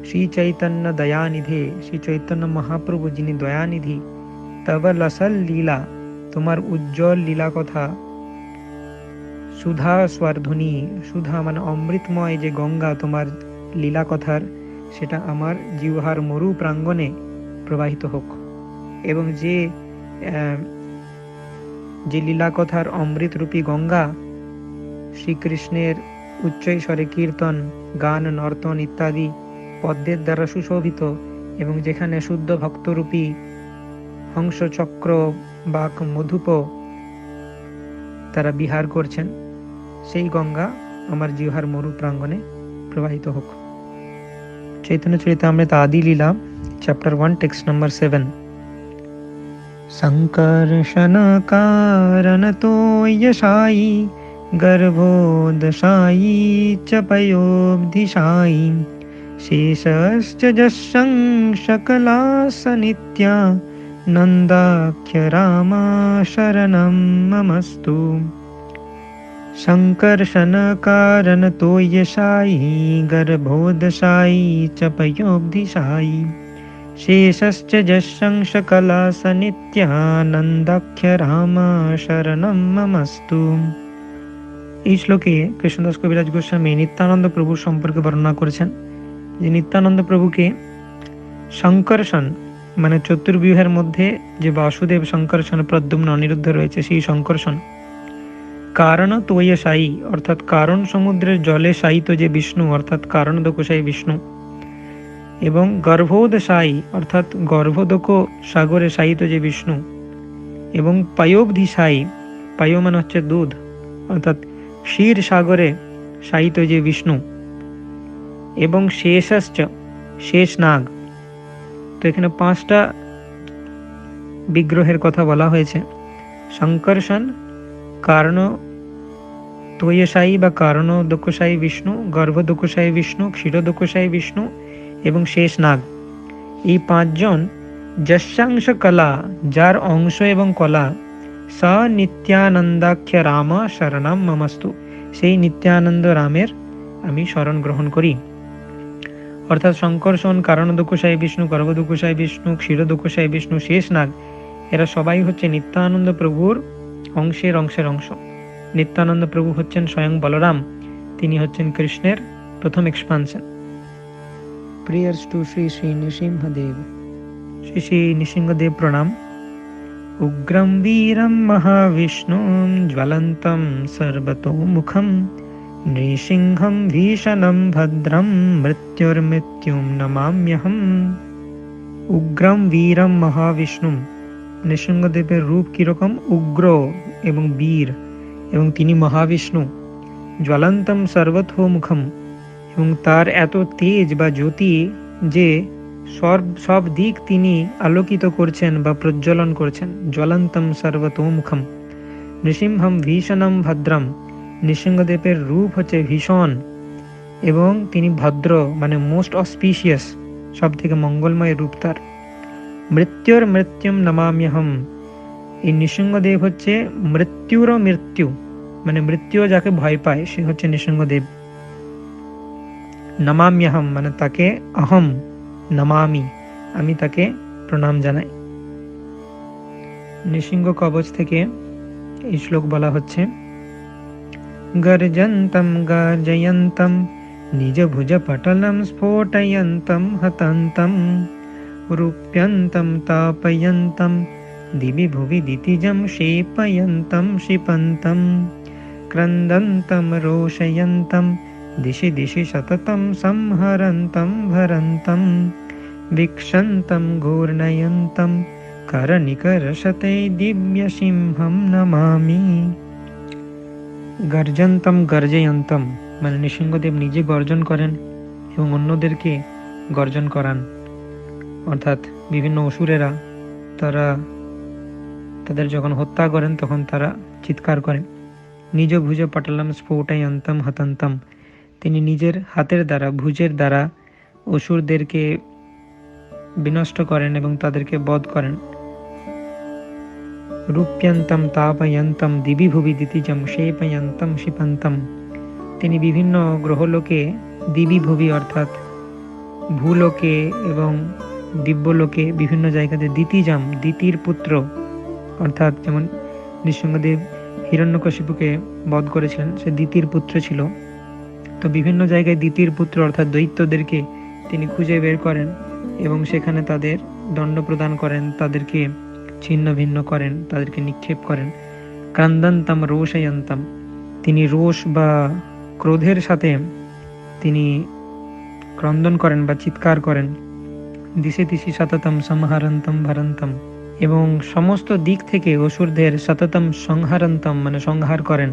শ্রী চৈতন্য দয়ানিধে, শ্রী চৈতন্য মহাপ্রভু যিনি দয়ানিধি, তব লসল লীলা, তোমার উজ্জ্বল লীলা কথা, সুধা স্বরধ্বনি, সুধা মানে অমৃতময় যে গঙ্গা তোমার লীলা কথার, সেটা আমার জিহ্বার মরু প্রাঙ্গণে প্রবাহিত হোক। এবং যে লীলা কথার অমৃত রূপী গঙ্গা শ্রীকৃষ্ণের উচ্চৈস্বরে কীর্তন, গান, নর্তন ইত্যাদি পদ্মের দ্বারা সুশোভিত, এবং যেখানে শুদ্ধ ভক্তরূপী হংস, চক্র, বাক, মধুপ তারা বিহার করছেন, সেই গঙ্গা আমার জিহ্বার মরু প্রাঙ্গণে প্রবাহিত হোক। Chaitanya Charitamrita Adi Lila, chapter 1, text number 7। Sankarshana কারণতো যশায়ী গর্ভোদশায়ী চ পয়োবধিশায়ী শেষশ্চ যশং সকলাস নিত্যা নন্দাখ্য রামা শরণম মমস্তু। সংকর্ষণ কারণতো যশায়ী গর্ভোদশায়ী চ পয়োবধিশায়ী শেষশ্চ যশং সকলাস নিত্যানন্দাখ্য রামা শরণম মমস্তু। এই শ্লোকে কৃষ্ণদাস কবিরাজ গোস্বামী নিত্যানন্দ প্রভুর সম্পর্কে বর্ণনা করেছেন, যে নিত্যানন্দ প্রভুকে সংকর্ষণ মানে চতুর্ব্যূহের মধ্যে যে বাসুদেব, সংকর্ষণ, প্রদ্যুম্ন, অনিরুদ্ধ রয়েছে, সেই সংকর্ষণ। কারণ তোয়সায়ী অর্থাৎ কারণ সমুদ্রের জলে শায়িত যে বিষ্ণু, অর্থাৎ কারণদোকসায়ী বিষ্ণু, এবং গর্ভোদশায়ী অর্থাৎ গর্ভদোক সাগরে শায়িত যে বিষ্ণু, এবং পায়োবধিশায়ী, পায় মানে হচ্ছে দুধ, অর্থাৎ ক্ষীর সাগরে শায়িত যে বিষ্ণু, এবং শেষশ্চ শেষ নাগ। তো এখানে 5টা বিগ্রহের কথা বলা হয়েছে। সংকর্ষণ, কারণ তোয়সায়ী বা কারণদোকসায়ী বিষ্ণু, গর্ভদোকসায়ী বিষ্ণু, ক্ষীরদোকসায়ী বিষ্ণু এবং শেষ নাগ। এই 5 জন যশাংশ কলা, যার অংশ এবং কলা, স নিত্যানন্দাখ্য রাম শরণম মমস্তু, সেই নিত্যানন্দ রামের আমি শরণ গ্রহণ করি। অর্থাৎ সংকর্ষণ, কারণদোকসায়ী বিষ্ণু, গর্ভদোকসায়ী বিষ্ণু, ক্ষীরদোকসায়ী বিষ্ণু, শেষ নাগ, এরা সবাই হচ্ছে নিত্যানন্দ প্রভুর অংশের অংশ। নিত্যানন্দ প্রভু হচ্ছেন স্বয়ং বলরাম, তিনি হচ্ছেন কৃষ্ণের প্রথম expansion. Prayers to Sri Sri Nrisimhadeva. Sri Sri Nrisimhadeva প্রণাম। উগ্রম বীরম মহাবিষ্ণুম জ্বলন্তম সর্বতোমুখম নৃসিংহম ভীষণম ভদ্রম মৃত্যুর্মৃত্যুম নমাম্যহম। উগ্রম বীরম মহাবিষ্ণুম, নৃসিংহদেবের রূপ কিরকম? উগ্র এবং বীর, এবং তিনি মহাবিষ্ণু। জ্বলন্তম সর্বতোমুখম, এবং তার এত তেজ বা জ্যোতি যে সব দিক তিনি আলোকিত করছেন বা প্রজ্বলন করছেন। জ্বলন্তম সর্বতোমুখম। নৃসিংহম ভীষণম ভদ্রম, নৃসিংহদেবের রূপ হচ্ছে ভীষণ এবং তিনি ভদ্র মানে মোস্ট অসপিশিয়াস, সব থেকে মঙ্গলময় রূপ তার। মৃত্যুর মৃত্যুম নমাম্যহম, এই নৃসিংহদেব হচ্ছে মৃত্যুরও মৃত্যু, মানে মৃত্যু যাকে ভয় পায় সে হচ্ছে নৃসিংহদেব। নমাম্যহম মানে তাকে অহম নমামি, আমি তাকে প্রণাম জানাই। নৃসিংহ কবচ থেকে এই শ্লোক বলা হচ্ছে। গর্জন্তম গর্জয়ন্তম নিজ ভুজ পটলম স্ফোটয়ন্তম হতন্তম রূপ্যন্তম তাপয়ন্তম দিবি ভুবি দিতিজম শেপয়ন্তম শিপন্তম ক্রন্দন্তম রোষয়ন্তম দিশি দিশি সততম সংহরন্তম ভরন্তম বিক্ষন্তম ঘূর্ণয়ন্তম করনিকরশতে দিব্য সিংহম নমামি। গর্জন্তম গর্জয়ন্তম মানে নৃসিংহদেব নিজে গর্জন করেন এবং অন্যদেরকে গর্জন করান, অর্থাৎ বিভিন্ন অসুরেরা তারা তাদের যখন হত্যা করেন তখন তারা চিৎকার করেন। নিজ ভুজে পটলম স্ফোটয়ন্তম হতন্তম, তিনি নিজের হাতের দ্বারা, ভুজের দ্বারা অসুরদেরকে বিনষ্ট করেন এবং তাদেরকে বধ করেন। রূপ্যন্তম তাপয়ন্তম দিবি ভুবি দিতিজম শেপয়ন্তম শিপন্তম, তিনি বিভিন্ন গ্রহলোকে, দিবি ভুবি অর্থাৎ ভূলোকে এবং দিব্যলোকে বিভিন্ন জায়গাতে দিতিজাম, দিতির পুত্র অর্থাৎ যেমন নৃসিংহদেব হিরণ্যকশিপুকে বধ করেছিলেন, সে দিতির পুত্র ছিল। তো বিভিন্ন জায়গায় দিতির পুত্র অর্থাৎ দৈত্যদেরকে তিনি খুঁজে বের করেন এবং সেখানে তাদের দণ্ড প্রদান করেন, তাদেরকে ছিন্ন ভিন্ন করেন, তাদেরকে নিক্ষেপ করেন। ক্রন্দন্তম রোষয়ন্তম, তিনি রোষ বা ক্রোধের সাথে তিনি ক্রন্দন করেন বা চিৎকার করেন। দিশে দিশি সততম সংহারন্তম ভরন্তম, এবং সমস্ত দিক থেকে অসুরদের সততম সংহারন্তম মানে সংহার করেন।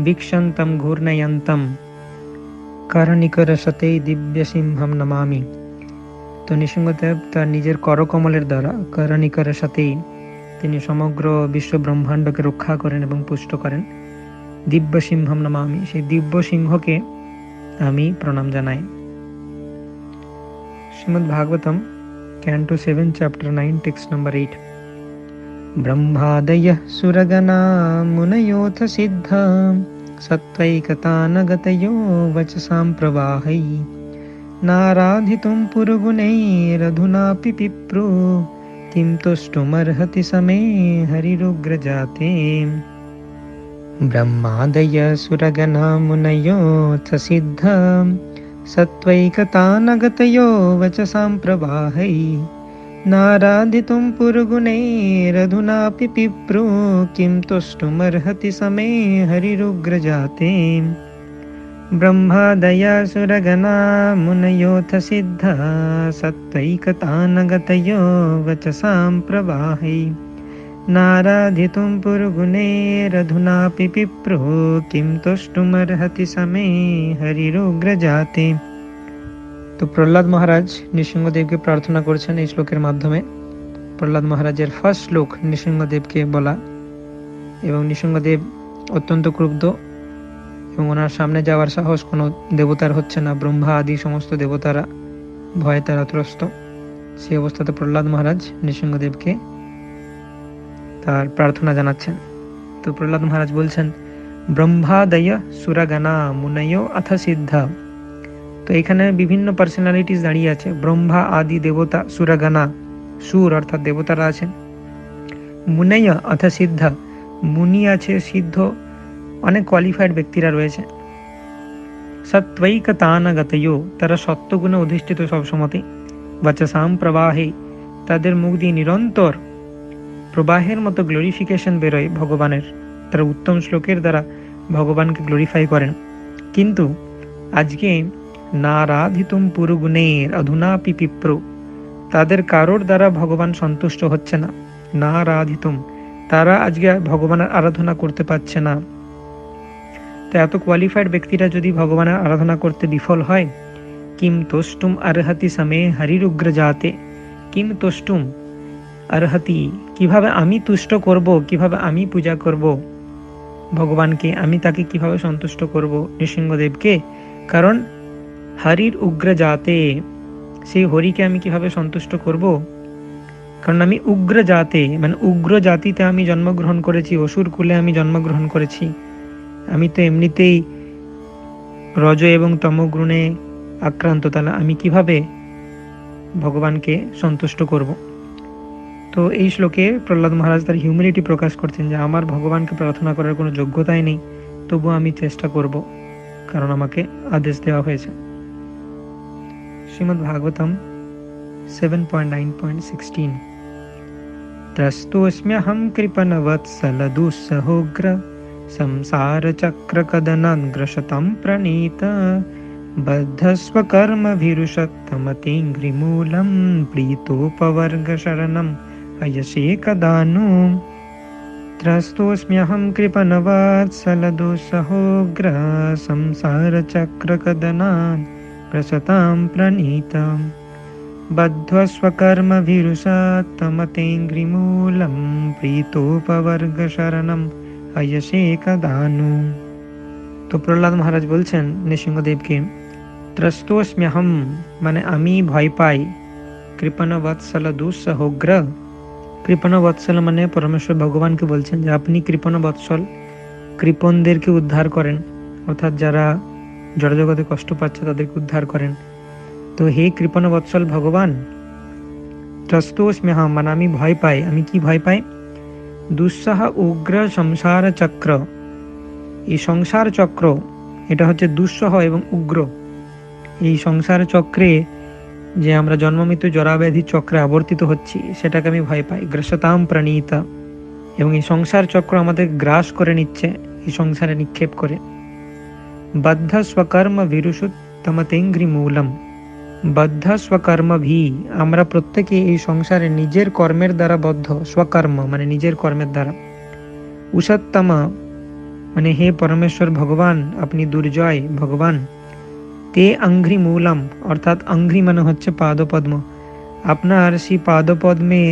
বিক্ষন্তম ঘূর্ণয়ন্তম করনিকর সতে দিব্য সিংহম নমামি, তো নৃসিংহদেব তার নিজের করকমলের দ্বারা করনিকর সাথেই তিনি সমগ্র বিশ্ব ব্রহ্মাণ্ডকে রক্ষা করেন এবং পুষ্ট করেন। দিব্য সিংহম নমামি, সেই দিব্য সিংহকে আমি প্রণাম জানাই। Shrimad Bhagavatam Canto 7 Chapter 9 Text Number 8। ब्रह्मादयः सुरगणा मुनयोऽथ सिद्धा सत्त्वैकतानगतयो वचसां प्रवाहै नाराधितुं पुरुगुणैरधुनापि पिप्रो किं तुष्टुमर्हति समे हरिरुग्रजाते। ब्रह्मादयः सुरगणा मुनयोऽथ सिद्धा सत्त्वैकतानगतयो वचसां प्रवाहै नाराधितुं पुरुगुणैरधुनापि पिप्रो किं तुष्टुमर्हति समे हरिरुग्रजाते। ब्रह्मादयासुरगणा मुनयोऽथ सिद्धा सत्त्वैकतानगतयो वचसां प्रवाहै नाराधितुं पुरुगुणैरधुनापि पिप्रो किं तुष्टुमर्हति समे हरिरुग्रजाते। তো প্রহ্লাদ মহারাজ নৃসিংহদেবকে প্রার্থনা করছেন এই শ্লোকের মাধ্যমে। প্রহ্লাদ মহারাজের ফার্স্ট শ্লোক নৃসিংহদেবকে বলা, এবং নৃসিংহদেব অত্যন্ত ক্রুদ্ধ এবং ওনার সামনে যাওয়ার সাহস কোনো দেবতার হচ্ছে না। ব্রহ্মা আদি সমস্ত দেবতারা ভয়ে তারা ত্রস্ত। সেই অবস্থাতে প্রহ্লাদ মহারাজ নৃসিংহদেবকে তার প্রার্থনা জানাচ্ছেন। তো প্রহ্লাদ মহারাজ বলছেন, ব্রহ্মাদয় সুরগণা মুনয় অথ সিদ্ধা। তো এখানে বিভিন্ন পার্সোনালিটিস দাঁড়িয়ে আছে। ব্রহ্মা আদি দেবতা, সুরগণা সুর অর্থাৎ দেবতারা আছেন, মুনয় অথ সিদ্ধা মুনি আছে, সিদ্ধ অনেক কোয়ালিফাইড ব্যক্তিরা রয়েছে। সত্ত্বৈকতানগতয়ো তারা সত্যগুণে অধিষ্ঠিত সবসময়। বচসাম প্রবাহে তাদের মুখ দিয়ে নিরন্তর প্রবাহের মতো গ্লোরিফিকেশন বেরোয় ভগবানের। তারা উত্তম শ্লোকের দ্বারা ভগবানকে গ্লোরিফাই করেন। কিন্তু আজকে নারাধিতুম পুরুগুণের অধুনাপি পিপ্র, তাদের কারোর দ্বারা ভগবান সন্তুষ্ট হচ্ছে না। নারাধিতুম, তারা আজকে ভগবানের আরাধনা করতে পারছে না। তো এত কোয়ালিফাইড ব্যক্তিরা যদি ভগবানের আরাধনা করতে বিফল হয়, কিম তোষ্টুম আরহতি সমে হরিরুগ্র জাতে। কিম তোষ্টুম আরহতি, কিভাবে আমি তুষ্ট করব, কিভাবে আমি পূজা করব ভগবানকে, আমি তাকে কিভাবে সন্তুষ্ট করব নৃসিংহদেবকে। কারণ হরির উগ্র জাতে, সেই হরিকে আমি কিভাবে সন্তুষ্ট করব, কারণ আমি উগ্র জাতে মানে উগ্র জাতিতে আমি জন্মগ্রহণ করেছি, অসুর কুলে আমি জন্মগ্রহণ করেছি। আমি তো এমনিতেই রজ এবং তমগুণে আক্রান্ত, তাহলে আমি কিভাবে ভগবানকে সন্তুষ্ট করব। তো এই শ্লোকে প্রহ্লাদ মহারাজ তার হিউমিলিটি প্রকাশ করছেন যে আমার ভগবানকে প্রার্থনা করার কোনো যোগ্যতাই নেই, তবু আমি চেষ্টা করব, কারণ আমাকে আদেশ দেওয়া হয়েছে। শ্রীমদ্ ভাগবতম 7.9.16। ত্রস্তোস্ম্যহং কৃপণবৎসল দুঃসহোগ্র संसार चक्र कदनाग्रशतं प्रणीत बद्धस्वकर्मभिरुषत्तमतिङ्घ्रिमूलं प्रीतोपवर्ग शरणं अयसे कदानु। त्रस्तोऽस्म्यहं कृपणवत्सलदुःसहोग्र संसार चक्र कदनाग्रशतं प्रणीत बद्ध्वा स्वकर्मभिरुषात्तमतेऽङ्घ्रिमूलं প্রীতোপবর্গ শরণম আয়সে কদানু। তো প্রহ্লাদ মহারাজ বলছেন নৃসিংহদেবকে, ত্রস্তোস্ম্যহম মানে আমি ভয় পাই, কৃপণ বৎসল দুঃসহোগ্র। কৃপণ বৎসল মানে পরমেশ্বর ভগবানকে বলছেন যে আপনি কৃপণ বৎসল, কৃপণদেরকে উদ্ধার করেন, অর্থাৎ যারা জড়জগতে কষ্ট পাচ্ছে তাদেরকে উদ্ধার করেন। তো হে কৃপণ বৎসল ভগবান, ত্রস্তোস্ম্যহম মানে আমি ভয় পাই। আমি কি ভয় পাই? দুঃসহ উগ্র সংসার চক্র। এই সংসার চক্র এটা হচ্ছে দুঃসহ এবং উগ্র। এই সংসার চক্রে যে আমরা জন্ম মৃত্যু জরাব্যাধি চক্রে আবর্তিত হচ্ছি সেটাকে আমি ভয় পাই। গ্রসতাম প্রণীতা, এবং এই সংসার চক্র আমাদের গ্রাস করে নিচ্ছে, এই সংসারে নিক্ষেপ করে। বদ্ধ স্বকর্ম ভিরুষুত্তমতেঙ্ঘ্রি মূলম। বদ্ধ স্বকর্ম ভি, আমরা প্রত্যেকে এই সংসারে নিজের কর্মের দ্বারা বদ্ধ। স্বকর্ম মানে নিজের কর্মের দ্বারা। উষত্তম মানে হে পরমেশ্বর ভগবান, আপনি দুর্জয় ভগবান। তে অঙ্ঘ্রি মূলম, অর্থাৎ অঙ্ঘ্রি মানে হচ্ছে পাদপদ্ম। আপনার সেই পাদপদ্মে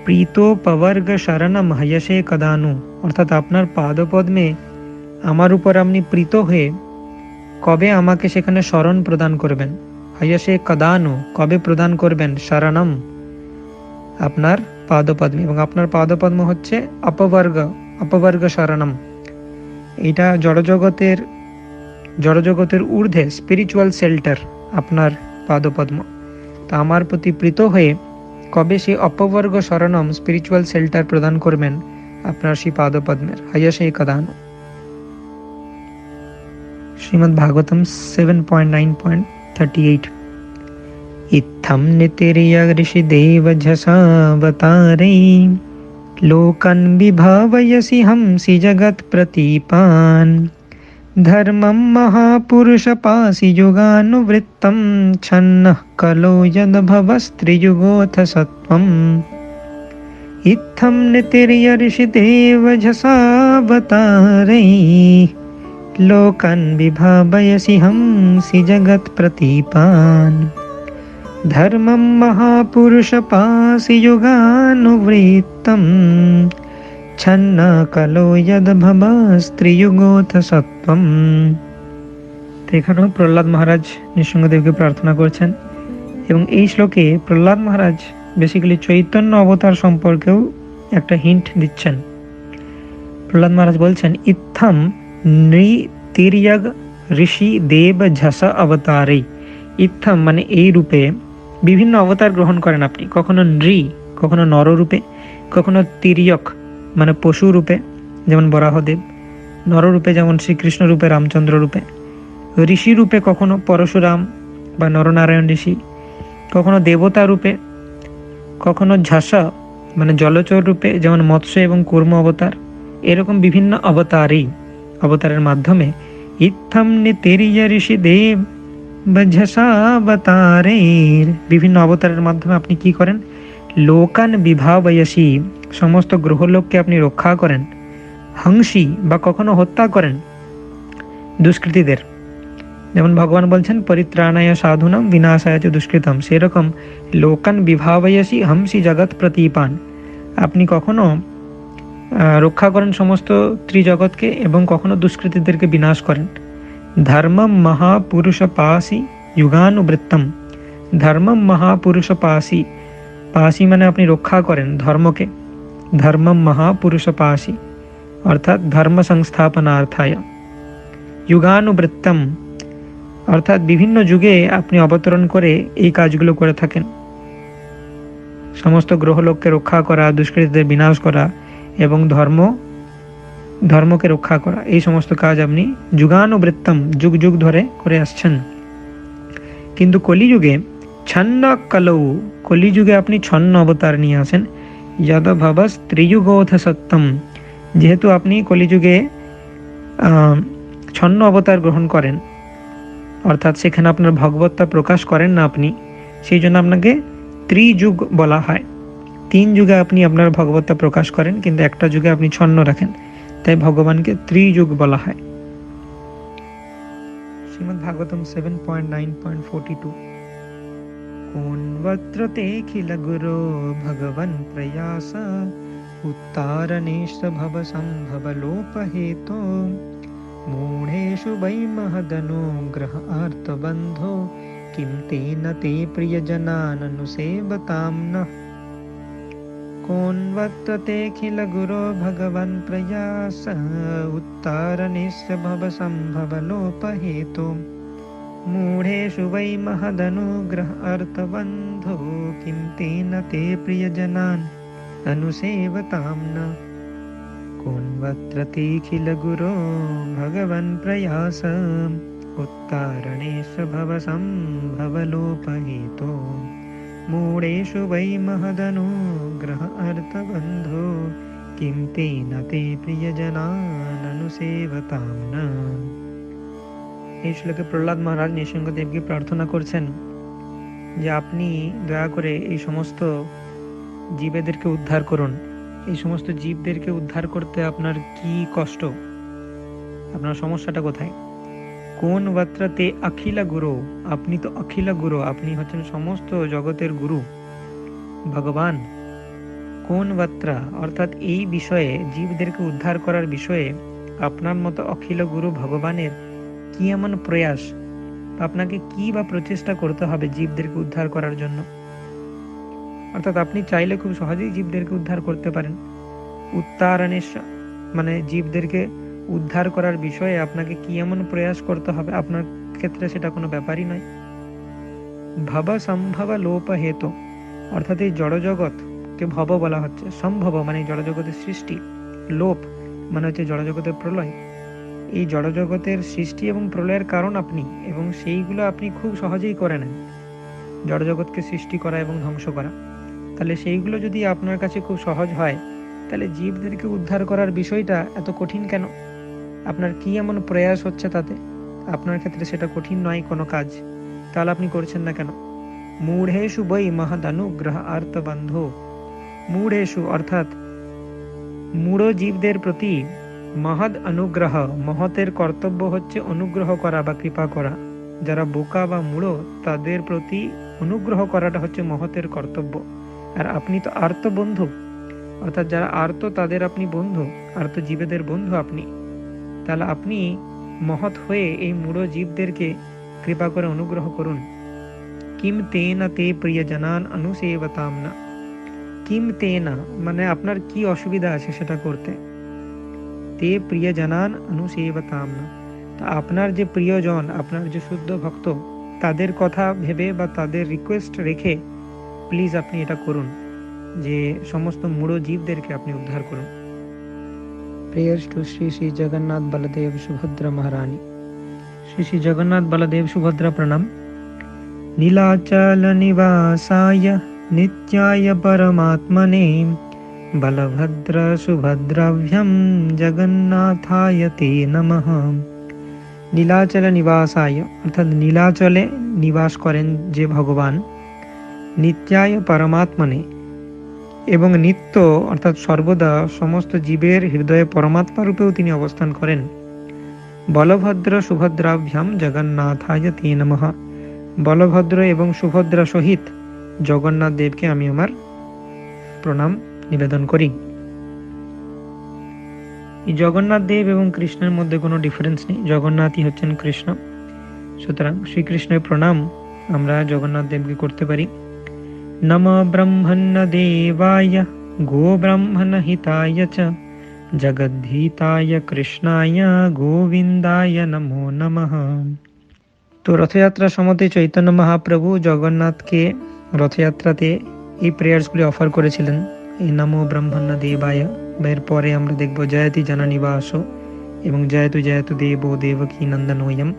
প্রীতোপবর্গ শরণম হয়সে কদানু, অর্থাৎ আপনার পাদপদ্মে আমার উপর আপনি প্রীত হয়ে কবে আমাকে সেখানে শরণ প্রদান করবেন। হয়সে কদানু কবে প্রদান করবেন, শরণম আপনার পাদপদ্মে, এবং আপনার পাদপদ্ম হচ্ছে অপবর্গ শরণম। এটা জড়জগতের ঊর্ধ্বে স্পিরিচুয়াল শেল্টার আপনার পাদপদ্ম। তা আমার প্রতি প্রীত হয়ে কবে সেই অপবর্গ শরণম স্পিরিচুয়াল শেল্টার প্রদান করবেন আপনার সেই পাদপদ্মের। হয়সে কদানু। শ্রীমদ্ ভাগবতম 7.9.38। ইত্থম নিতির্য ঋষিদেব ঝসাবতারে লোকন বিভাবয়সি হংসি জগৎ প্রতীপান ধর্মম মহাপুরুষপাসি যুগানুবৃত্তম ছন্নঃ কলো যদ্ভবস্ত্রিযুগোऽথ সত্ত্বম। ইত্থম নিতির্য ঋষিদেব ঝসাবতারে লোকান বিভাবয়সি হংসি জগৎ প্রতীপান ধর্মম মহাপুরুষপাসি যুগানুবৃত্তম ছন্ন কলো যদ্ভবস্ত্রিযুগোऽথ সত্ত্বম। তো এখানেও প্রহ্লাদ মহারাজ নৃসিংহদেবকে প্রার্থনা করছেন, এবং এই শ্লোকে প্রহ্লাদ মহারাজ বেসিক্যালি চৈতন্য অবতার সম্পর্কেও একটা হিন্ট দিচ্ছেন। প্রহ্লাদ মহারাজ বলছেন, ইত্থম নৃতির্যগ ঋষি দেব ঝস অবতারে। ইত্থম মানে এই রূপে বিভিন্ন অবতার গ্রহণ করেন আপনি, কখনো নৃ কখনো নর রূপে, কখনো তির্যক মানে পশু রূপে যেমন বরাহদেব, নর রূপে যেমন শ্রীকৃষ্ণ রূপে রামচন্দ্র রূপে, ঋষি রূপে কখনো পরশুরাম বা নরনারায়ণ ঋষি, কখনো দেবতা রূপে, কখনো ঝস মানে জলচর রূপে যেমন মৎস্য এবং কুর্ম অবতার। এরকম বিভিন্ন অবতারের মাধ্যমে ইত্থম নিতির্য ঋষি দেব ঝসাবতারের বিভিন্ন অবতারের মাধ্যমে আপনি কি করেন, লোকান বিভাবয়সি সমস্ত গ্রহলোককে আপনি রক্ষা করেন, হংসি বা কখনো হত্যা করেন দুষ্কৃতীদের। যেমন ভগবান বলছেন পরিত্রাণায় সাধুনাম বিনাশায় চ দুষ্কৃতম, সেরকম লোকান বিভাবয়সি হংসি জগৎ প্রতীপান, আপনি কখনো রক্ষা করেন সমস্ত ত্রিজগৎকে এবং কখনো দুষ্কৃতীদেরকে বিনাশ করেন। ধর্মম মহাপুরুষপাসি যুগানুবৃত্তম, ধর্মম মহাপুরুষপাসি, পাসি মানে আপনি রক্ষা করেন ধর্মকে, ধর্মম মহাপুরুষপাসি অর্থাৎ ধর্ম সংস্থাপনার্থায়, যুগানুবৃত্তম অর্থাৎ বিভিন্ন যুগে আপনি অবতরণ করে এই কাজগুলো করে থাকেন, সমস্ত গ্রহলোককে রক্ষা করা, দুষ্কৃতীদের বিনাশ করা এবং ধর্মকে রক্ষা করা, এই সমস্ত কাজ আপনি যুগানুবৃত্তম যুগ যুগ ধরে করে আসছেন। কিন্তু কলিযুগে ছন্ন কলৌ, কলিযুগে আপনি ছন্ন অবতার নিয়ে আসেন। যদ্ভবস ত্রিযুগোऽথ সত্যম, যেহেতু আপনি কলিযুগে ছন্ন অবতার গ্রহণ করেন, অর্থাৎ সেখানে আপনার ভগবত্তা প্রকাশ করেন না আপনি, সেই জন্য আপনাকে ত্রিযুগ বলা হয়। 3 যুগে আপনি আপনার ভগবত্তা প্রকাশ করেন, কিন্তু একটা যুগে আপনি ছন্ন রাখেন, তাই ভগবানকে ত্রিযুগ বলা হয়। শ্রীমদ্ ভাগবতম 7.9.42। कोन्वत्र तेऽखिल गुरो भगवन् प्रयास उत्तारणेश भवसम्भवलोपहेतो मूढेषु वै महदनुग्रह आर्तबन्धो किं तेन ते प्रियजनाननुसेवतां नः कोन्वत्र तेऽखिल गुरो भगवन् प्रयास उत्तारणेश भवसम्भवलोपहेतो मूढेषु वै महदनुग्रह अर्थबन्धो किं तेन ते प्रियजनान् अनुसेवतां न कोन्वत्र तेऽखिल गुरो भगवन् प्रयास उत्तारणेश भवसम्भवलोपहेतो मूढेषु वै महदनुग्रह अर्थबन्धो किं तेन ते प्रियजनान् अनुसेवतां न। এই শ্লোকে প্রহ্লাদ মহারাজ নৃসিংহদেবকে প্রার্থনা করছেন যে আপনি দয়া করে এই সমস্ত জীবেদেরকে উদ্ধার করুন। এই সমস্ত জীবদেরকে উদ্ধার করতে আপনার কি কষ্ট, আপনার সমস্যাটা কোথায়? কোন বাত্রাতে অখিলা গুরু, আপনি তো অখিলা গুরু, আপনি হচ্ছেন সমস্ত জগতের গুরু ভগবান। কোন বাত্রা অর্থাৎ এই বিষয়ে, জীবদেরকে উদ্ধার করার বিষয়ে আপনার মতো অখিল গুরু ভগবানের কি এমন প্রয়াস, আপনাকে কি বা প্রচেষ্টা করতে হবে জীবদেরকে উদ্ধার করার জন্য? অর্থাৎ আপনি চাইলে খুব সহজেই জীবদেরকে উদ্ধার করতে পারেন। উত্তারণেশ মানে জীবদেরকে উদ্ধার করার বিষয়ে আপনাকে কি এমন প্রয়াস করতে হবে, আপনার ক্ষেত্রে সেটা কোনো ব্যাপারই নয়। ভব সম্ভব লোপ হেতু, অর্থাৎ এই জড়জগৎকে ভব বলা হচ্ছে। সম্ভব মানে জড়জগতের সৃষ্টি, লোপ মানে হচ্ছে জড়জগতের প্রলয়। এই জড়জগতের সৃষ্টি এবং প্রলয়ের কারণ আপনি, এবং সেইগুলো আপনি খুব সহজেই করে নেন, জড়জগৎকে সৃষ্টি করা এবং ধ্বংস করা। তাহলে সেইগুলো যদি আপনার কাছে খুব সহজ হয়, তাহলে জীবদেরকে উদ্ধার করার বিষয়টা এত কঠিন কেন? আপনার কি এমন প্রয়াস হচ্ছে তাতে? আপনার ক্ষেত্রে সেটা কঠিন নয় কোনো কাজ, তাহলে আপনি করছেন না কেন? মূঢ়েষু বৈ মহদানুগ্রহ আর্তবন্ধো, মূঢ়েষু অর্থাৎ মূঢ় জীবদের প্রতি মহৎ অনুগ্রহ, মহতের কর্তব্য হচ্ছে অনুগ্রহ করা বা কৃপা করা। যারা বোকা বা মূঢ় তাদের প্রতি অনুগ্রহ করাটা হচ্ছে মহতের কর্তব্য। আর আপনি তো আর্ত বন্ধু, অর্থাৎ যারা আর্ত তাদের আপনি বন্ধু, আর্ত জীবেদের বন্ধু আপনি। তাহলে আপনি মহৎ হয়ে এই মূঢ় জীবদেরকে কৃপা করে অনুগ্রহ করুন। কিম তেনা তে প্রিয়জনান অনুসেবতাম না, কিম তেনা মানে আপনার কি অসুবিধা আছে সেটা করতে। তে প্রিয়জনান অনুসেবতাম না, তা আপনার যে প্রিয়জন, আপনার যে শুদ্ধ ভক্ত, তাদের কথা ভেবে বা তাদের রিকোয়েস্ট রেখে প্লিজ আপনি এটা করুন যে সমস্ত মূঢ় জীবদেরকে আপনি উদ্ধার করুন। প্রেয়ার্স টু শ্রী শ্রী জগন্নাথ বলদেব সুভদ্রা মহারানী। শ্রী শ্রী জগন্নাথ বলদেব সুভদ্রা প্রণাম। নীলাচল নিবাসায় নিত্যায় পরমাত্মনে বলভদ্র সুভদ্রাভ্যম জগন্নাথায় তে নমঃ। নীলাচল নিবাসায় অর্থাৎ নীলাচলে নিবাস করেন যে ভগবান, নিত্যায় পরমাত্মনে এবং নিত্য অর্থাৎ সর্বদা সমস্ত জীবের হৃদয়ে পরমাত্মা রূপেও তিনি অবস্থান করেন। বলভদ্র সুভদ্রাভ্যাম জগন্নাথায় তে নমঃ। বলভদ্র এবং সুভদ্রা সহিত জগন্নাথ দেবকে আমি আমার প্রণাম নিবেদন করি। এই জগন্নাথ দেব এবং কৃষ্ণের মধ্যে কোনো ডিফারেন্স নেই, জগন্নাথই হচ্ছেন কৃষ্ণ। সুতরাং শ্রীকৃষ্ণের প্রণাম আমরা জগন্নাথ দেবকে করতে পারি। নম ব্রহ্মণ্য দেবায় গো ব্রহ্মণ হিতায় চ জগদ্ধিতায় কৃষ্ণায় গোবিন্দায় নমো নমঃ। তো রথযাত্রা সমতে চৈতন্য মহাপ্রভু জগন্নাথকে রথযাত্রাতে এই প্রেয়ার্সগুলি অফার করেছিলেন, এই নমো ব্রহ্মণ্য দেবায়। এরপরে আমরা দেখব জয়তি জননিবাস এবং জয়তু জয়তু দেবো দেবকী নন্দনোয়ম।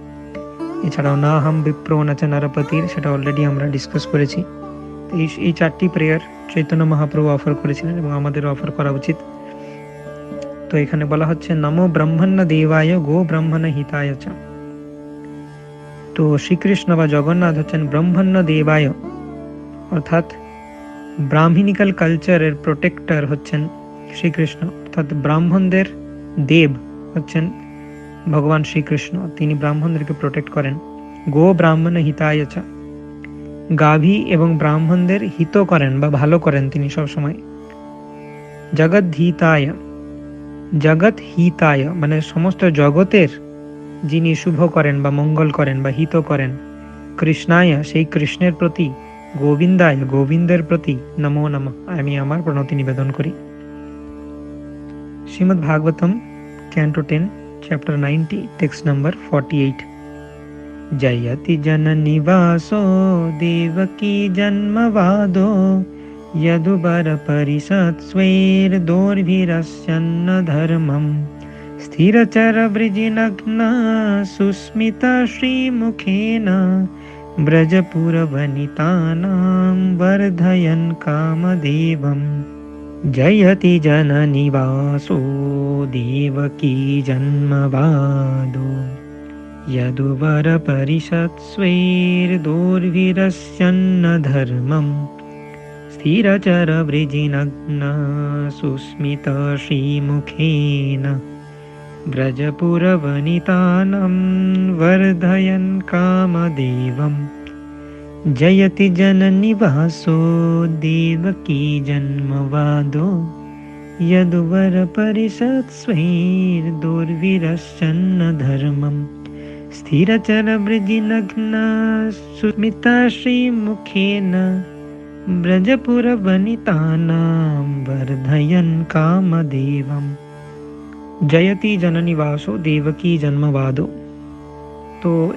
এছাড়াও না হাম বিপ্রো নচ নরপতির, সেটা অলরেডি আমরা ডিসকাস করেছি। এই চারটি প্রেয়ার চৈতন্য মহাপ্রভু অফার করেছিলেন এবং আমাদের অফার করা উচিত। তো এখানে বলা হচ্ছে নমো ব্রহ্মণ্য দেবায় গো ব্রহ্মণ হিতায় চ। তো শ্রীকৃষ্ণ বা জগন্নাথ হচ্ছেন ব্রহ্মণ্য দেবায়, অর্থাৎ ব্রাহ্মণিক্যাল কালচারের প্রোটেক্টর হচ্ছেন শ্রীকৃষ্ণ, অর্থাৎ ব্রাহ্মণদের দেব হচ্ছেন ভগবান শ্রীকৃষ্ণ, তিনি ব্রাহ্মণদেরকে প্রোটেক্ট করেন। গো ব্রাহ্মণ হিতায় চ গাভী এবং ব্রাহ্মণদের হিত করেন বা ভালো করেন তিনি সবসময়। জগদ্ধিতায়, জগৎ হিতায় মানে সমস্ত জগতের যিনি শুভ করেন বা মঙ্গল করেন বা হিত করেন। কৃষ্ণায় সেই কৃষ্ণের প্রতি, গোবিন্দায় গোবিন্দের প্রতি নমো নমঃ আমি আমার প্রণতি নিবেদন করি। Shrimad Bhagavatam Canto 10 Chapter 90 Text number 48। जयति जननिवासो देवकी जन्मवादो यदुबर परिषत्स्वैर्दोर्भिरस्यन्न धर्मम् स्थिरचरवृजिनग्न सुस्मिता श्रीमुखेन ब्रजपुरवनितानां वर्धयन् कामदेवम्। जयति जननिवासो देवकी जन्मवादो यदुवर परिषत्स्वैर्दोर्भिरस्यन्न धर्मम् स्थिरचरवृजिनग्न सुस्मित श्रीमुखेन ब्रजपुरवनितानां वर्धयन् कामदेवम्। जयति जननिवासो देवकी जन्मवादो यदुवर परिषत्स्वैर्दोर्भिरस्यन्न धर्मम् स्थिरचरवृजिनग्न सुस्मिता श्रीमुखेन ब्रजपुरवनितानां वर्धयन् कामदेवम्। जयति जननिवासो देवकी जन्मवादो। तो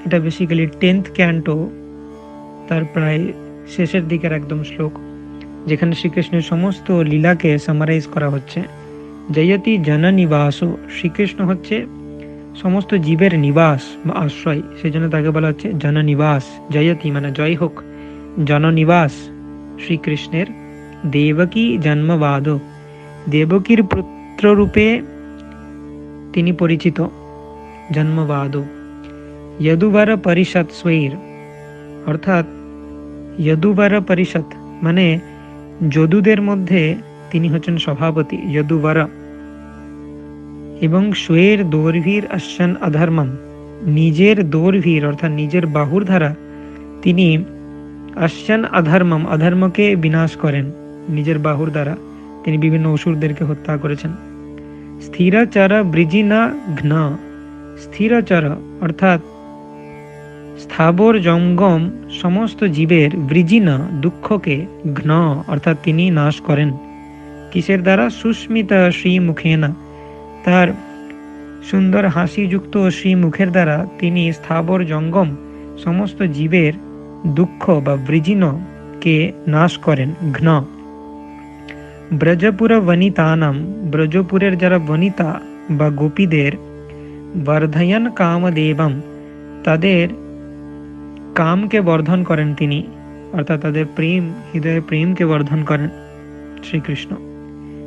এটা বেসিক্যালি 10th ক্যান্টো, তার প্রায় শেষের দিকের একদম শ্লোক, যেখানে শ্রীকৃষ্ণের সমস্ত লীলাকে সামারাইজ করা হচ্ছে। জয়তি জননিবাসো, শ্রীকৃষ্ণ হচ্ছে সমস্ত জীবের নিবাস বা আশ্রয়, সেই জন্য তাকে বলা হচ্ছে জননিবাস। জয়তি মানে জয় হোক, জননিবাস শ্রীকৃষ্ণের। দেবকী জন্মবাদ, দেবকীর পুত্র রূপে তিনি পরিচিত। জন্মবাদ যদুবর পরিষদ স্বৈর, অর্থাৎ যদুবর পরিষদ মানে যদুদের মধ্যে তিনি হচ্ছেন সভাপতি, যদুবর। এবং স্বৈর দৈর্ঘ্যের অশ্চন অধর্মম, নিজের দৈর্ঘ্যের অর্থাৎ নিজের বাহুর দ্বারা তিনি অশ্চন অধর্মম, অধর্মকে বিনাশ করেন। নিজের বাহুর দ্বারা তিনি বিভিন্ন অসুরদেরকে হত্যা করেছেন। স্থিরচর বৃজিনা ঘ্ন, স্থিরচর অর্থাৎ স্থাবর জঙ্গম সমস্ত জীবের, বৃজিনা দুঃখকে, ঘ্ন অর্থাৎ তিনি নাশ করেন। কিসের দ্বারা? সুস্মিতা শ্রীমুখেনা, তার সুন্দর হাসিযুক্ত শ্রীমুখের দ্বারা তিনি স্থাবর জঙ্গম সমস্ত জীবের দুঃখ বা বৃজিনকে নাশ করেন। ঘ্ন। ব্রজপুর বনিতানাম, ব্রজপুরের যারা বনিতা বা গোপীদের, বর্ধয়ন কামদেবম, তাদের কামকে বর্ধন করেন তিনি, অর্থাৎ তাদের প্রেম, হৃদয়ের প্রেমকে বর্ধন করেন শ্রীকৃষ্ণ।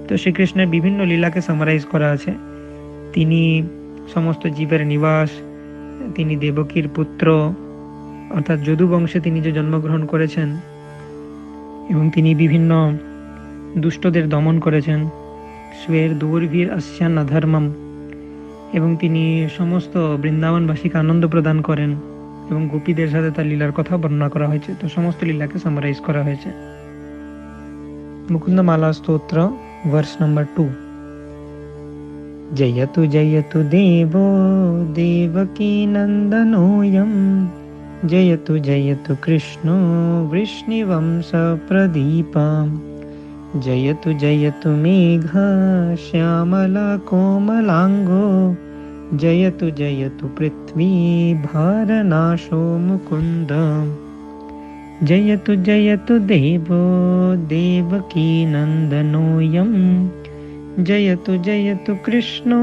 তো শ্রীকৃষ্ণের বিভিন্ন লীলাকে সামারাইজ করা আছে। তিনি সমস্ত জীবের নিবাস, তিনি দেবকীর পুত্র অর্থাৎ যদু বংশে তিনি যে জন্মগ্রহণ করেছেন, এবং তিনি বিভিন্ন দুষ্টদের দমন করেছেন। স্বের দৌর্ভীর অশ্যান অধর্মম, এবং তিনি সমস্ত বৃন্দাবনবাসীকে আনন্দ প্রদান করেন, এবং গোপীদের সাথে তার লীলার কথা বর্ণনা করা হয়েছে। তো সমস্ত লীলাকে সামারাইজ করা হয়েছে। মুকুন্দ মালা স্তোত্র ভার্স নাম্বার 2। जयतु जयतु देवो देवकी नन्दनोऽयं जयतु जयतु कृष्णो वृष्णिवंशप्रदीपम् जयतु जयतु मेघा श्यामला कोमलाङ्गो जयतु जयतु पृथ्वी भारनाशो मुकुन्द जयतु जयतु देवो देवकी नन्दनोऽयम् जयतु जयतु कृष्णो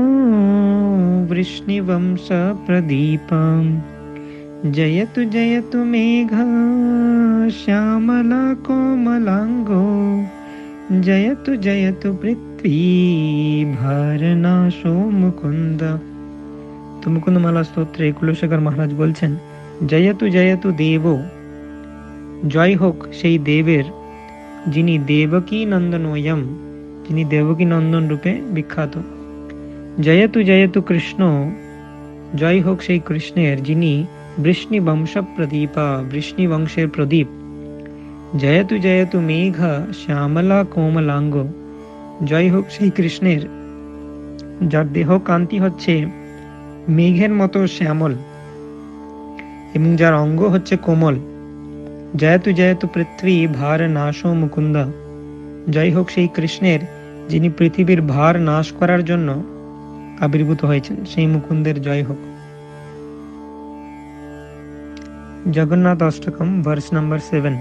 वृष्णिवंशप्रदीपम् जयतु जयतु मेघा श्यामला कोमलाङ्गो जयतु जयतु पृथ्वी भारनाशो मुकुन्द। तो मुकुंद माला स्तोत्रे कुलशेखर महाराज বলছেন, জয়তু জয়তু দেব, জয় হোক সেই দেবের যিনি দেবকী নন্দনোয়ম, যিনি দেবকী নন্দন রূপে বিখ্যাত। জয়তু জয়তু কৃষ্ণ, জয় হোক সেই কৃষ্ণের যিনি বৃষ্ণিবংশ প্রদীপা, বৃষ্ণিবংশের প্রদীপ। জয়তু জয়তু মেঘ শ্যামলা কোমলাঙ্গ, জয় হোক সেই কৃষ্ণের যার দেহ কান্তি হচ্ছে মেঘের মতো শ্যামল এবং যার অঙ্গ হচ্ছে কোমল। জয়তু জয়তু পৃথ্বী ভার নাশো মুকুন্দ, জয় হোক সেই কৃষ্ণের যিনি পৃথিবীর ভার নাশ করার জন্য আবির্ভূত হয়েছেন, সেই মুকুন্দের জয় হোক। Jagannath Ashtakam, verse number 7।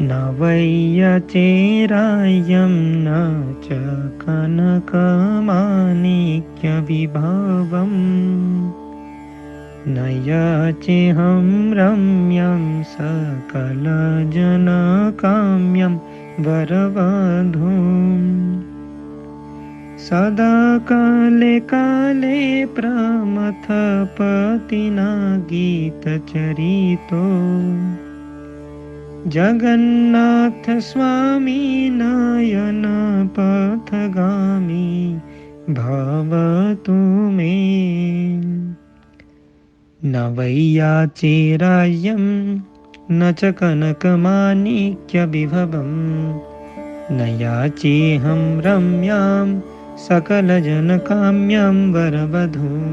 নবৈয়চেরায়ম ন চ কনকমাণিক্য বিভবম, নয়াচেহং রম্যং সকলজনকাম্যং বরবধূম। সদা কালে কালে প্রমথপতিনা গীতচরিতো, জগন্নাথ স্বামী নয়ন পথগামী ভবতু মে। ন বৈয়াচেরায়ম ন চ কনকমাণিক্য বিভবম, ন याचेऽहं रम्यां सकलजनकाम्यां वरवधूं।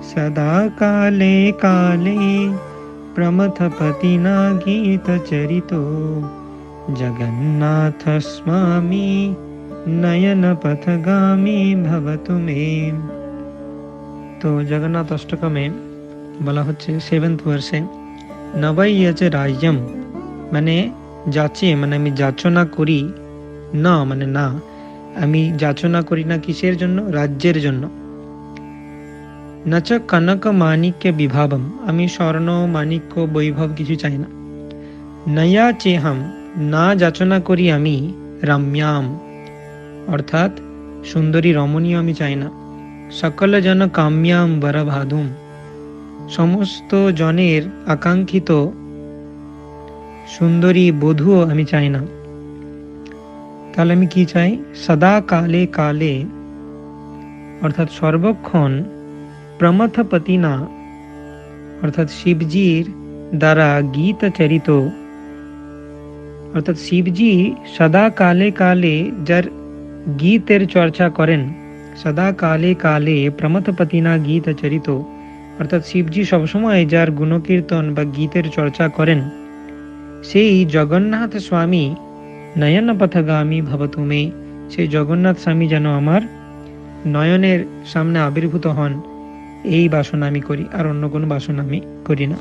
सदा काले काले प्रमथपतिना गीतचरितो, जगन्नाथ स्वामी नयनपथगामी भवतु मे। তো জগন্নাথ অষ্টকমে বলা হচ্ছে 7th ভার্সে, নবৈয়চে রাজ্যম মানে যাচে মানে আমি যাচনা করি, না মানে না, আমি যাচনা করি না কিসের জন্য? রাজ্যের জন্য। নচ কনক মাণিক্য বিভাবম, আমি স্বর্ণ মাণিক্য বৈভব কিছু চাই না। নয়া চেহাম, না যাচনা করি আমি রম্যাম, অর্থাৎ সুন্দরী রমণীয় আমি চাই না। সকল জন কাম্যাম বরভাধুম, সমস্ত জনের আকাঙ্ক্ষিত সুন্দরী বধূও আমি চাই না। তাহলে আমি কি চাই? সদা কালে কালে অর্থাৎ সর্বক্ষণ, প্রমথপতিনা অর্থাৎ শিবজির দ্বারা গীতচরিত, অর্থাৎ শিবজি সদা কালে কালে যার গীতের চর্চা করেন। সদা কালে কালে প্রমথপতিনা গীতচরিত, অর্থাৎ শিবজি সবসময় যার গুণকীর্তন বা গীতের চর্চা করেন, সেই জগন্নাথ স্বামী নয়ন পথগামী ভবতু মে, সেই জগন্নাথ স্বামী যেন আমার নয়নের সামনে আবির্ভূত হন, এই বাসনা আমি করি, আর অন্য কোনো বাসনা আমি করি না।